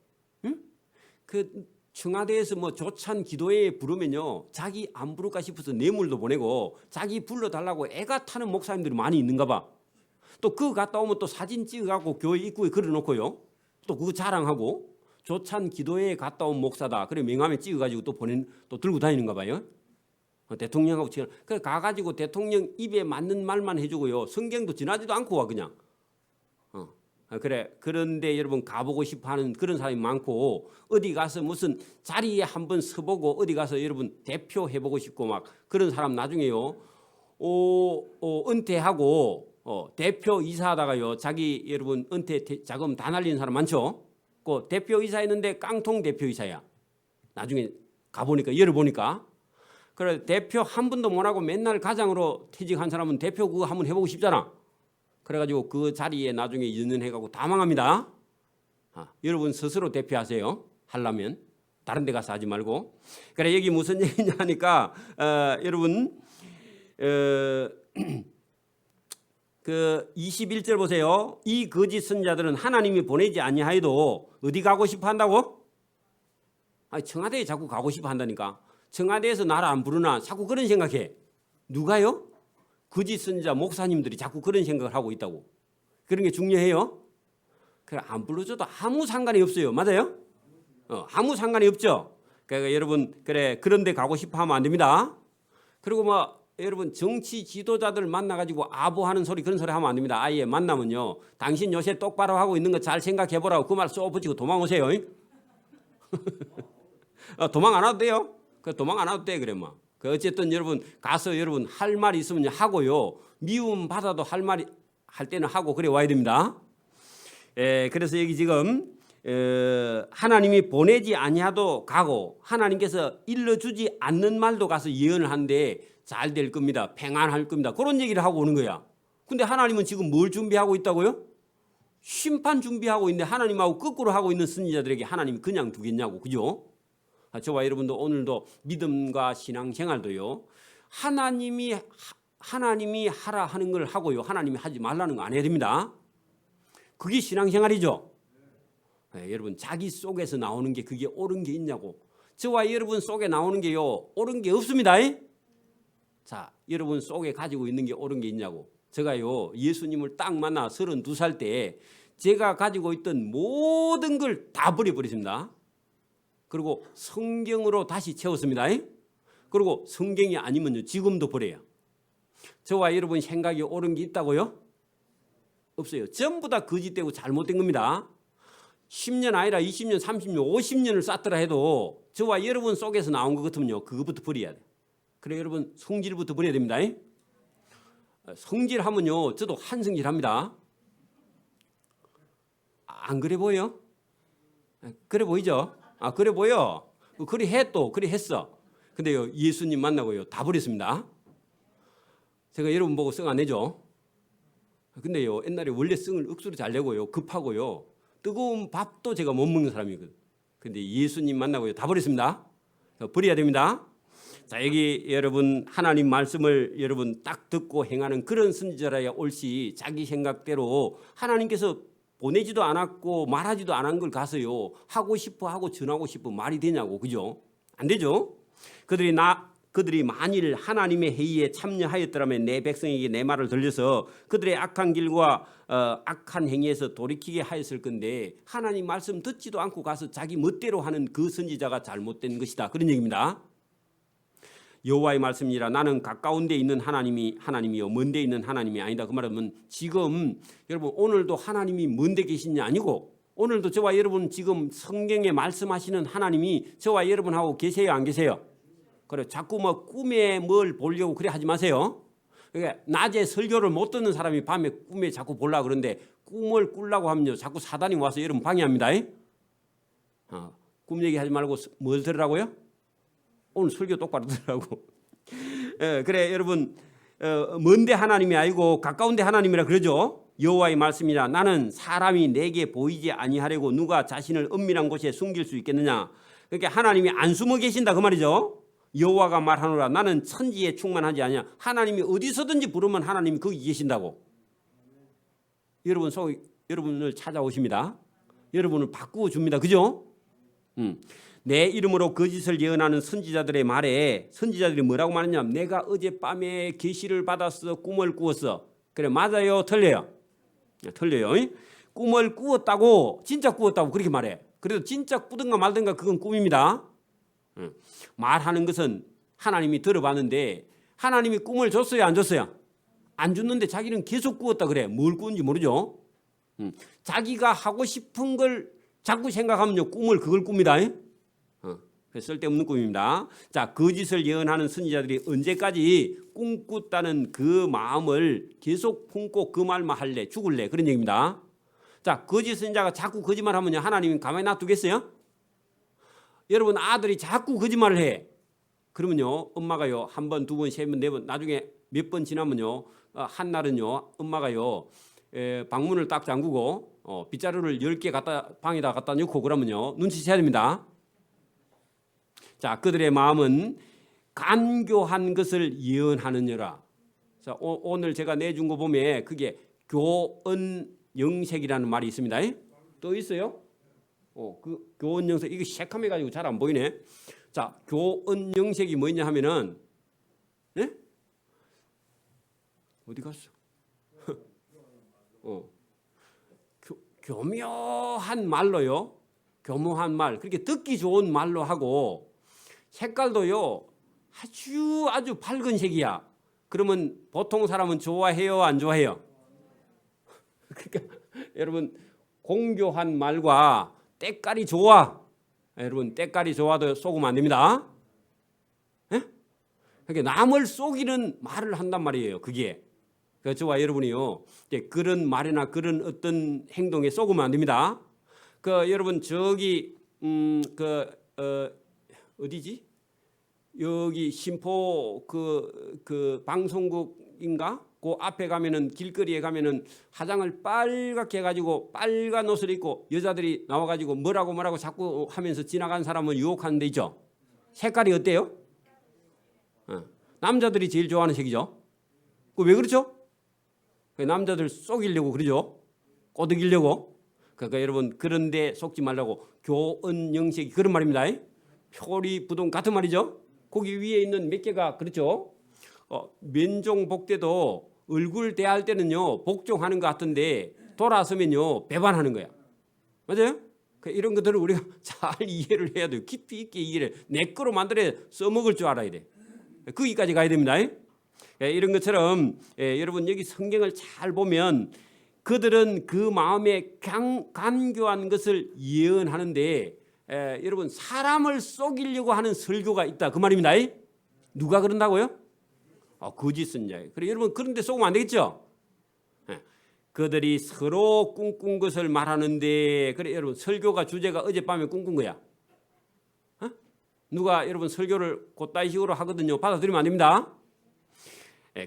그 청와대에서 뭐 조찬 기도회에 부르면요 자기 안 부를까 싶어서 뇌물도 보내고 자기 불러달라고 애가 타는 목사님들이 많이 있는가 봐. 또 그거 갔다 오면 또 사진 찍어갖고 교회 입구에 걸어놓고요, 또 그거 자랑하고 조찬 기도회에 갔다 온 목사다 그래 명함에 찍어가지고 또 들고 다니는가 봐요. 대통령하고 그래 가가지고 대통령 입에 맞는 말만 해주고요, 성경도 지나지도 않고 와 그냥. 그래 그런데 여러분 가보고 싶어하는 그런 사람이 많고, 어디 가서 무슨 자리에 한번 서보고 어디 가서 여러분 대표해보고 싶고 막 그런 사람 나중에요 은퇴하고 대표 이사하다가요 자기 여러분 은퇴 자금 다 날리는 사람 많죠. 그 대표이사 했는데 깡통 대표이사야. 나중에 가보니까 열어보니까 그래 대표 한 번도 못하고 맨날 가장으로 퇴직한 사람은 대표 그거 한번 해보고 싶잖아. 그래가지고 그 자리에 나중에 연연해가고 다 망합니다. 여러분 스스로 대표하세요. 하려면 다른 데 가서 하지 말고. 그래 여기 무슨 얘기냐 하니까 여러분 그 21절 보세요. 이 거짓 선자들은 하나님이 보내지 아니하여도 어디 가고 싶어 한다고? 청와대에 자꾸 가고 싶어 한다니까. 청와대에서 나를 안 부르나 자꾸 그런 생각해. 누가요? 거짓 선지자 목사님들이 자꾸 그런 생각을 하고 있다고. 그런 게 중요해요. 그래 안 불러줘도 아무 상관이 없어요. 맞아요? 아무 상관이 없죠. 그러니까 여러분 그래 그런데 가고 싶어 하면 안 됩니다. 그리고 뭐 여러분 정치 지도자들 만나가지고 아부하는 소리 그런 소리 하면 안 됩니다. 아예 만나면요 당신 요새 똑바로 하고 있는 거 잘 생각해보라고 그 말 쏘 붙이고 도망오세요. 도망 안 와도 돼요. 그 도망 안 와도 돼 그래 뭐. 어쨌든 여러분 가서 여러분 할 말이 있으면 하고요, 미움 받아도 할 말이 할 때는 하고 그래 와야 됩니다. 그래서 여기 지금 하나님이 보내지 아니하도 가고 하나님께서 일러주지 않는 말도 가서 예언을 하는데 잘 될 겁니다. 평안할 겁니다. 그런 얘기를 하고 오는 거야. 근데 하나님은 지금 뭘 준비하고 있다고요? 심판 준비하고 있는데 하나님하고 거꾸로 하고 있는 선지자들에게 하나님이 그냥 두겠냐고. 그죠? 저와 여러분도 오늘도 믿음과 신앙생활도요, 하나님이 하라 하는 걸 하고요, 하나님이 하지 말라는 거 안 해야 됩니다. 그게 신앙생활이죠. 여러분 자기 속에서 나오는 게 그게 옳은 게 있냐고. 저와 여러분 속에 나오는 게요 옳은 게 없습니다. 자, 여러분 속에 가지고 있는 게 옳은 게 있냐고. 제가요 예수님을 딱 만나 32살 때 제가 가지고 있던 모든 걸 다 버려버렸습니다. 그리고 성경으로 다시 채웠습니다. 그리고 성경이 아니면요 지금도 버려요. 저와 여러분 생각이 옳은 게 있다고요? 없어요. 전부 다 거짓되고 잘못된 겁니다. 10년 아니라 20년, 30년, 50년을 쌓더라 해도 저와 여러분 속에서 나온 것 같으면요 그것부터 버려야 돼요. 그래 여러분 성질부터 버려야 됩니다. 성질하면요 저도 한성질합니다. 안 그래 보여? 그래 보이죠? 그래 보여. 그리 해 또 그리 했어. 근데요 예수님 만나고요 다 버렸습니다. 제가 여러분 보고 성 안 내죠. 근데요 옛날에 원래 성을 억수로 잘 내고요 급하고요 뜨거운 밥도 제가 못 먹는 사람이거든. 근데 예수님 만나고요 다 버렸습니다. 버려야 됩니다. 자 여기 여러분 하나님 말씀을 여러분 딱 듣고 행하는 그런 선지자라야 옳지 자기 생각대로 하나님께서 보내지도 않았고 말하지도 않은 걸 가서요 하고 싶어 하고 전하고 싶어 말이 되냐고. 그죠? 안 되죠. 그들이 만일 하나님의 회의에 참여하였더라면 내 백성에게 내 말을 들려서 그들의 악한 길과 악한 행위에서 돌이키게 하였을 건데 하나님 말씀 듣지도 않고 가서 자기 멋대로 하는 그 선지자가 잘못된 것이다. 그런 얘기입니다. 여호와의 말씀이라 나는 가까운 데 있는 하나님이요 먼 데 있는 하나님이 아니다. 그 말은 지금 여러분 오늘도 하나님이 먼 데 계시냐 아니고 오늘도 저와 여러분 지금 성경에 말씀하시는 하나님이 저와 여러분하고 계세요 안 계세요? 그래 자꾸 뭐 꿈에 뭘 보려고 그래 하지 마세요. 그러니까 낮에 설교를 못 듣는 사람이 밤에 꿈에 자꾸 보려고 그러는데 꿈을 꾸려고 하면요 자꾸 사단이 와서 여러분 방해합니다. 꿈 얘기하지 말고 뭘 들으라고요? 오늘 설교 똑바로 들으라고. 그래 여러분 먼데 하나님이 아니고 가까운데 하나님이라 그러죠. 여호와의 말씀이라 나는 사람이 내게 보이지 아니하려고 누가 자신을 은밀한 곳에 숨길 수 있겠느냐. 그러니까 하나님이 안 숨어 계신다 그 말이죠. 여호와가 말하노라 나는 천지에 충만하지 아니하. 하나님이 어디서든지 부르면 하나님이 거기 계신다고. 여러분을 찾아오십니다. 여러분을 바꾸어 줍니다. 그죠? 내 이름으로 거짓을 예언하는 선지자들의 말에 선지자들이 뭐라고 말하냐면 내가 어젯밤에 계시를 받았어 꿈을 꾸었어. 그래 맞아요 틀려요? 틀려요. 꿈을 꾸었다고 진짜 꾸었다고 그렇게 말해. 그래도 진짜 꾸든가 말든가 그건 꿈입니다. 말하는 것은 하나님이 들어봤는데 하나님이 꿈을 줬어요 안 줬어요? 안 줬는데 자기는 계속 꾸었다 그래. 뭘 꾸는지 모르죠. 자기가 하고 싶은 걸 자꾸 생각하면요 꿈을 그걸 꿉니다. 쓸데없는 꿈입니다. 자 거짓을 예언하는 선지자들이 언제까지 꿈꿨다는 그 마음을 계속 품고 그 말만 할래 죽을래 그런 얘기입니다. 자 거짓 선지자가 자꾸 거짓말하면요 하나님이 가만히 놔두겠어요? 여러분 아들이 자꾸 거짓말을 해. 그러면요 엄마가요 한 번, 두 번, 세 번, 네 번 나중에 몇 번 지나면요 한 날은요 엄마가요 방문을 딱 잠그고 빗자루를 10개 방에다 갖다 넣고 그러면요 눈치채야 됩니다. 자 그들의 마음은 간교한 것을 예언하느니라. 자, 오늘 제가 내준 거 보면 그게 교언영색이라는 말이 있습니다. 또 있어요? 그 교언영색 이거 새카매 가지고 잘 안 보이네. 자 교언영색이 뭐냐 하면은 네? 어디 갔어? 교묘한 말로요. 교묘한 말 그렇게 듣기 좋은 말로 하고 색깔도요 아주 밝은 색이야. 그러면 보통 사람은 좋아해요 안 좋아해요? 그러니까 여러분 공교한 말과 때깔이 좋아. 여러분 때깔이 좋아도 속으면 안 됩니다. 그러니까 남을 속이는 말을 한단 말이에요. 그게 저와 여러분이요 그런 말이나 그런 어떤 행동에 속으면 안 됩니다. 여러분 저기 어디지? 여기 신포 그 방송국인가? 그 앞에 가면은 길거리에 가면은 화장을 빨갛게 해가지고 빨간 옷을 입고 여자들이 나와가지고 뭐라고 자꾸 하면서 지나간 사람을 유혹하는 데 있죠. 색깔이 어때요? 남자들이 제일 좋아하는 색이죠. 그 왜 그렇죠? 남자들 속이려고 그러죠. 꼬드기려고. 그러니까 여러분 그런데 속지 말라고 교언영색이 그런 말입니다. 표리부동 같은 말이죠. 거기 위에 있는 몇 개가 그렇죠. 면종복대도 얼굴 대할 때는요 복종하는 것 같은데 돌아서면요 배반하는 거야. 맞아요? 이런 것들을 우리가 잘 이해를 해야 돼요. 깊이 있게 이해를 내 거로 만들어야 써먹을 줄 알아야 돼. 거기까지 가야 됩니다. 이런 것처럼 여러분 여기 성경을 잘 보면 그들은 그 마음에 간교한 것을 예언하는데 여러분 사람을 속이려고 하는 설교가 있다 그 말입니다. 누가 그런다고요? 거짓 선지자. 그래 여러분 그런데 속으면 안 되겠죠? 그들이 서로 꿈꾼 것을 말하는데 그래 여러분 설교가 주제가 어젯밤에 꿈꾼 거야. 누가 여러분 설교를 그따위 식으로 하거든요. 받아들이면 안 됩니다.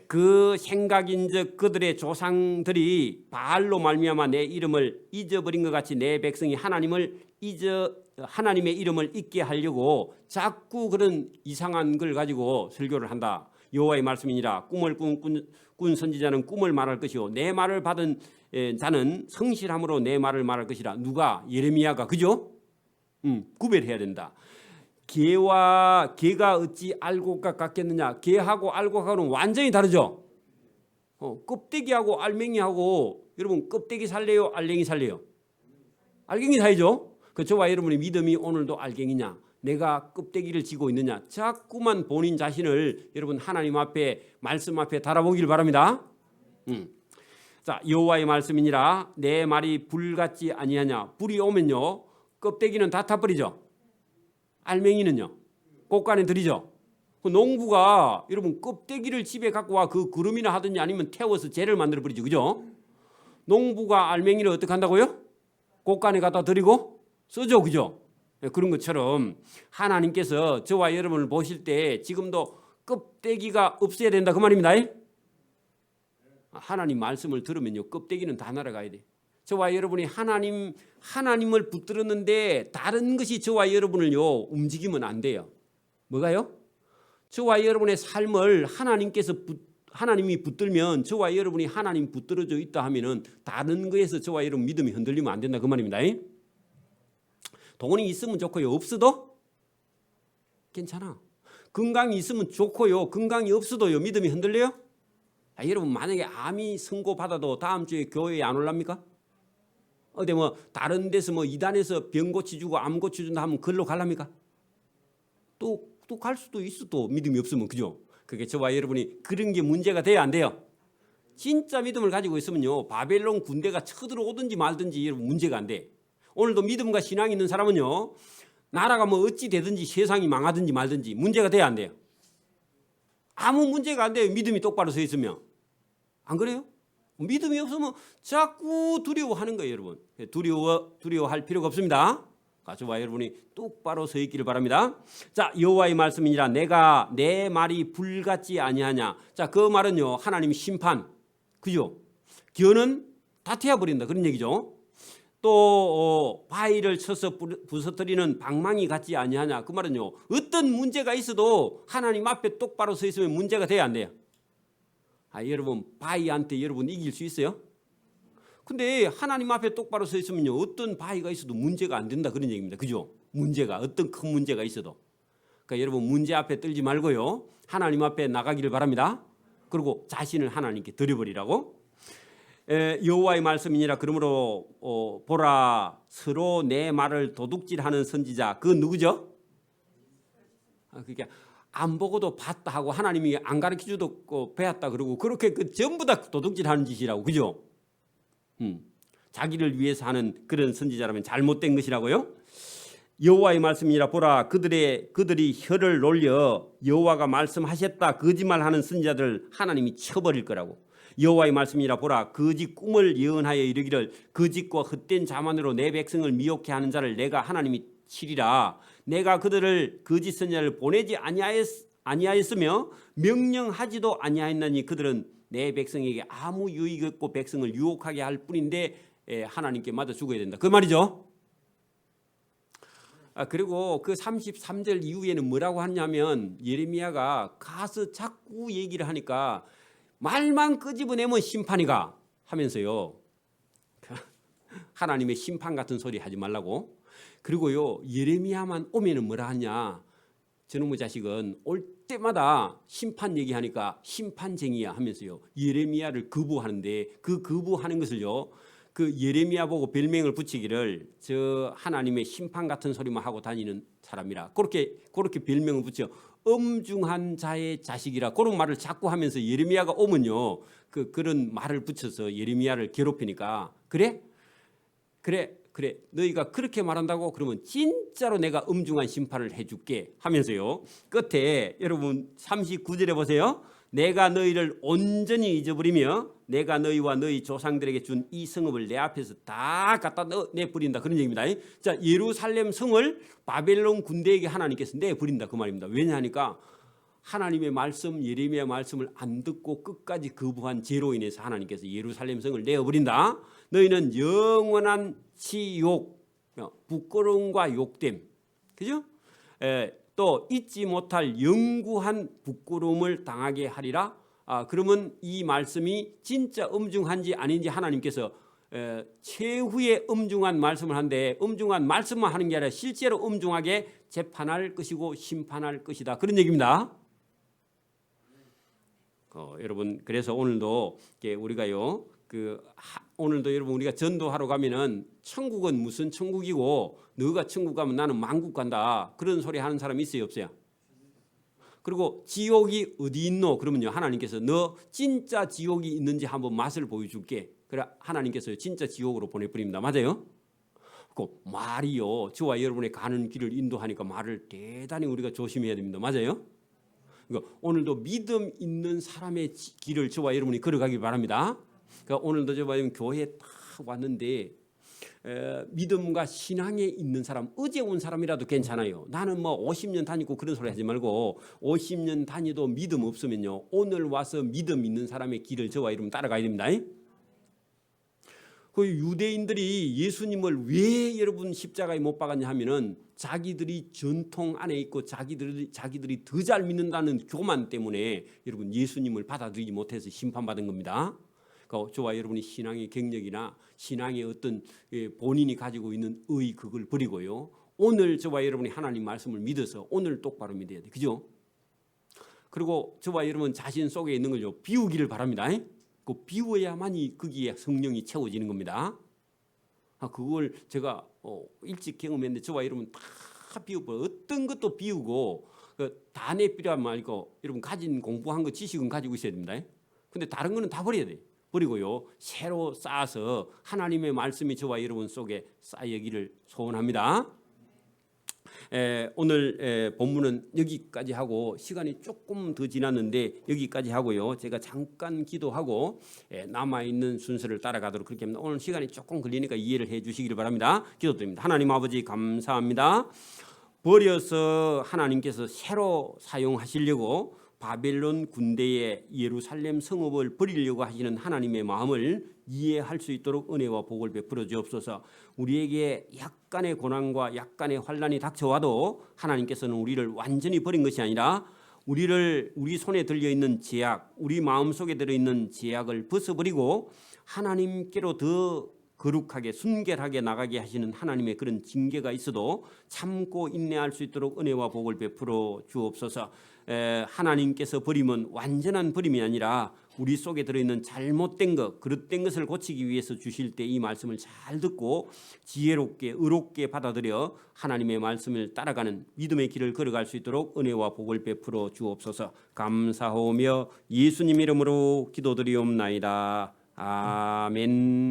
그 생각인즉 그들의 조상들이 바알로 말미암아 내 이름을 잊어버린 것 같이 내 백성이 하나님의 이름을 잊게 하려고 자꾸 그런 이상한 걸 가지고 설교를 한다. 여호와의 말씀이니라. 꿈을 꾼 선지자는 꿈을 말할 것이요 내 말을 받은 자는 성실함으로 내 말을 말할 것이라. 누가? 예레미야가. 그죠? 구별해야 된다. 개가 어찌 알곡과 같겠느냐. 개하고 알곡하고는 완전히 다르죠. 껍데기하고 알맹이하고 여러분 껍데기 살래요? 알갱이 살래요? 알갱이 사이죠. 저와 여러분의 믿음이 오늘도 알갱이냐, 내가 껍데기를 지고 있느냐, 자꾸만 본인 자신을 여러분 하나님 앞에 말씀 앞에 달아보길 바랍니다. 자, 여호와의 말씀이니라. 내 말이 불 같지 아니하냐. 불이 오면요 껍데기는 다 타버리죠. 알맹이는요 꽃간에 들이죠. 그 농부가 여러분 껍데기를 집에 갖고 와 그 구름이나 하든지 아니면 태워서 재를 만들어 버리죠. 그죠? 농부가 알맹이를 어떻게 한다고요? 꽃간에 갖다 들이고 쓰죠. 그죠? 그런 것처럼 하나님께서 저와 여러분을 보실 때 지금도 껍데기가 없어야 된다 그 말입니다. 하나님 말씀을 들으면요 껍데기는 다 날아가야 돼. 저와 여러분이 하나님을 붙들었는데 다른 것이 저와 여러분을요 움직이면 안 돼요. 뭐가요? 저와 여러분의 삶을 하나님이 붙들면 저와 여러분이 하나님 붙들어져 있다 하면은 다른 거에서 저와 여러분 믿음이 흔들리면 안 된다 그 말입니다. 돈이 있으면 좋고요 없어도 괜찮아. 건강이 있으면 좋고요 건강이 없어도요 믿음이 흔들려요? 여러분 만약에 암이 선고받아도 다음 주에 교회에 안 올랍니까? 어디 다른 데서 이단에서 병 고치주고 암 고치준다 하면 글로 갈랍니까? 또 갈 수도 있어. 또 믿음이 없으면. 그죠? 그게 저와 여러분이 그런 게 문제가 돼야 안 돼요. 진짜 믿음을 가지고 있으면요 바벨론 군대가 쳐들어오든지 말든지 여러분 문제가 안 돼. 오늘도 믿음과 신앙이 있는 사람은요 나라가 어찌 되든지 세상이 망하든지 말든지 문제가 돼야 안 돼요. 아무 문제가 안 돼요. 믿음이 똑바로 서 있으면. 안 그래요? 믿음이 없으면 자꾸 두려워하는 거예요. 여러분 두려워할 필요가 없습니다. 저와 여러분이 똑바로 서 있기를 바랍니다. 자, 여호와의 말씀이니라. 내가 내 말이 불같지 아니하냐. 자, 그 말은요 하나님 심판. 그죠? 겨는 다투어 버린다 그런 얘기죠. 또 바위를 쳐서 부서뜨리는 방망이 같지 아니하냐. 그 말은요 어떤 문제가 있어도 하나님 앞에 똑바로 서 있으면 문제가 돼야 안 돼요. 여러분 바위한테 여러분 이길 수 있어요? 근데 하나님 앞에 똑바로 서 있으면요 어떤 바위가 있어도 문제가 안 된다 그런 얘기입니다. 그죠? 문제가 어떤 큰 문제가 있어도. 그러니까 여러분 문제 앞에 떨지 말고요 하나님 앞에 나가기를 바랍니다. 그리고 자신을 하나님께 드려버리라고. 여호와의 말씀이니라. 그러므로 보라 서로 내 말을 도둑질하는 선지자. 그건 누구죠? 그러니까 안 보고도 봤다 하고 하나님이 안 가르쳐줘도 배웠다 그러고 그렇게 전부 다 도둑질하는 짓이라고. 그죠? 자기를 위해서 하는 그런 선지자라면 잘못된 것이라고요. 여호와의 말씀이라. 보라 그들이 혀를 놀려 여호와가 말씀하셨다 거짓말하는 선지자들 하나님이 쳐버릴 거라고. 여호와의 말씀이라. 보라 거짓 꿈을 예언하여 이르기를 거짓과 헛된 자만으로 내 백성을 미혹해 하는 자를 내가 하나님이 치리라. 내가 그들을 거짓 선지자를 보내지 아니하였으며 명령하지도 아니하였나니 그들은 내 백성에게 아무 유익 없고 백성을 유혹하게 할 뿐인데 하나님께 맞아 죽어야 된다 그 말이죠. 그리고 그 33절 이후에는 뭐라고 하냐면 예레미야가 가서 자꾸 얘기를 하니까 말만 끄집어내면 심판이가 하면서요 하나님의 심판 같은 소리 하지 말라고. 그리고요 예레미야만 오면은 뭐라 하냐, 저놈의 자식은 올 때마다 심판 얘기하니까 심판쟁이야 하면서요 예레미야를 거부하는데 그 거부하는 것을요 그 예레미야 보고 별명을 붙이기를 저 하나님의 심판 같은 소리만 하고 다니는 사람이라 그렇게 별명을 붙여 엄중한 자의 자식이라 그런 말을 자꾸 하면서 예레미야가 오면요 그런 말을 붙여서 예레미야를 괴롭히니까 그래 너희가 그렇게 말한다고 그러면 진짜로 내가 엄중한 심판을 해줄게 하면서요 끝에 여러분 39절에 보세요. 내가 너희를 온전히 잊어버리며 내가 너희와 너희 조상들에게 준 이 성읍을 내 앞에서 다 갖다 내버린다 그런 얘기입니다. 자, 예루살렘 성을 바벨론 군대에게 하나님께서 내버린다 그 말입니다. 왜냐하니까 하나님의 말씀 예레미야 말씀을 안 듣고 끝까지 거부한 죄로 인해서 하나님께서 예루살렘 성을 내어버린다. 너희는 영원한 치욕, 부끄러움과 욕됨, 그죠? 또 잊지 못할 영구한 부끄러움을 당하게 하리라. 그러면 이 말씀이 진짜 엄중한지 아닌지 하나님께서 최후의 엄중한 말씀을 하는데 엄중한 말씀만 하는 게 아니라 실제로 엄중하게 재판할 것이고 심판할 것이다 그런 얘기입니다. 여러분 그래서 오늘도 우리가요 오늘도 여러분 우리가 전도하러 가면은 천국은 무슨 천국이고 너가 천국 가면 나는 만국 간다 그런 소리 하는 사람이 있어요 없어요? 그리고 지옥이 어디 있노? 그러면요 하나님께서 너 진짜 지옥이 있는지 한번 맛을 보여줄게. 그래 하나님께서 진짜 지옥으로 보내버립니다. 맞아요? 그 말이요 저와 여러분의 가는 길을 인도하니까 말을 대단히 우리가 조심해야 됩니다. 맞아요? 그러니까 오늘도 믿음 있는 사람의 길을 저와 여러분이 걸어가길 바랍니다. 그러니까 오늘도 저와 여러분 교회에 딱 왔는데 믿음과 신앙에 있는 사람 어제 온 사람이라도 괜찮아요. 나는 뭐 50년 다니고 그런 소리 하지 말고 50년 다니도 믿음 없으면요 오늘 와서 믿음 있는 사람의 길을 저와 여러분 따라가야 됩니다. 그 유대인들이 예수님을 왜 여러분 십자가에 못 박았냐 하면은 자기들이 전통 안에 있고 자기들이 더 잘 믿는다는 교만 때문에 여러분 예수님을 받아들이지 못해서 심판받은 겁니다. 그러니까 저와 여러분이 신앙의 경력이나 신앙의 어떤 본인이 가지고 있는 의 그걸 버리고요. 오늘 저와 여러분이 하나님 말씀을 믿어서 오늘 똑바로 믿어야 돼. 그죠? 그리고 저와 여러분 자신 속에 있는 걸요 비우기를 바랍니다. 그 비워야만이 거기에 성령이 채워지는 겁니다. 그걸 제가 일찍 경험했는데 저와 여러분 다 비우고 어떤 것도 비우고 다 내 필요한 말고 여러분 가진 공부한 거 지식은 가지고 있어야 됩니다. 근데 다른 거는 다 버려야 돼. 버리고요 새로 쌓아서 하나님의 말씀이 저와 여러분 속에 쌓여기를 소원합니다. 오늘 본문은 여기까지 하고 시간이 조금 더 지났는데 여기까지 하고요. 제가 잠깐 기도하고 남아있는 순서를 따라가도록 그렇게 합니다. 오늘 시간이 조금 걸리니까 이해를 해 주시기를 바랍니다. 기도드립니다. 하나님 아버지 감사합니다. 버려서 하나님께서 새로 사용하시려고 바벨론 군대의 예루살렘 성읍을 버리려고 하시는 하나님의 마음을 이해할 수 있도록 은혜와 복을 베풀어 주옵소서. 우리에게 약간의 고난과 약간의 환난이 닥쳐와도 하나님께서는 우리를 완전히 버린 것이 아니라 우리 손에 들려있는 제약, 우리 마음속에 들어있는 제약을 벗어버리고 하나님께로 더 거룩하게 순결하게 나가게 하시는 하나님의 그런 징계가 있어도 참고 인내할 수 있도록 은혜와 복을 베풀어 주옵소서. 하나님께서 버림은 완전한 버림이 아니라 우리 속에 들어있는 잘못된 것, 그릇된 것을 고치기 위해서 주실 때 이 말씀을 잘 듣고 지혜롭게 의롭게 받아들여 하나님의 말씀을 따라가는 믿음의 길을 걸어갈 수 있도록 은혜와 복을 베풀어 주옵소서. 감사하며 예수님 이름으로 기도드리옵나이다. 아멘.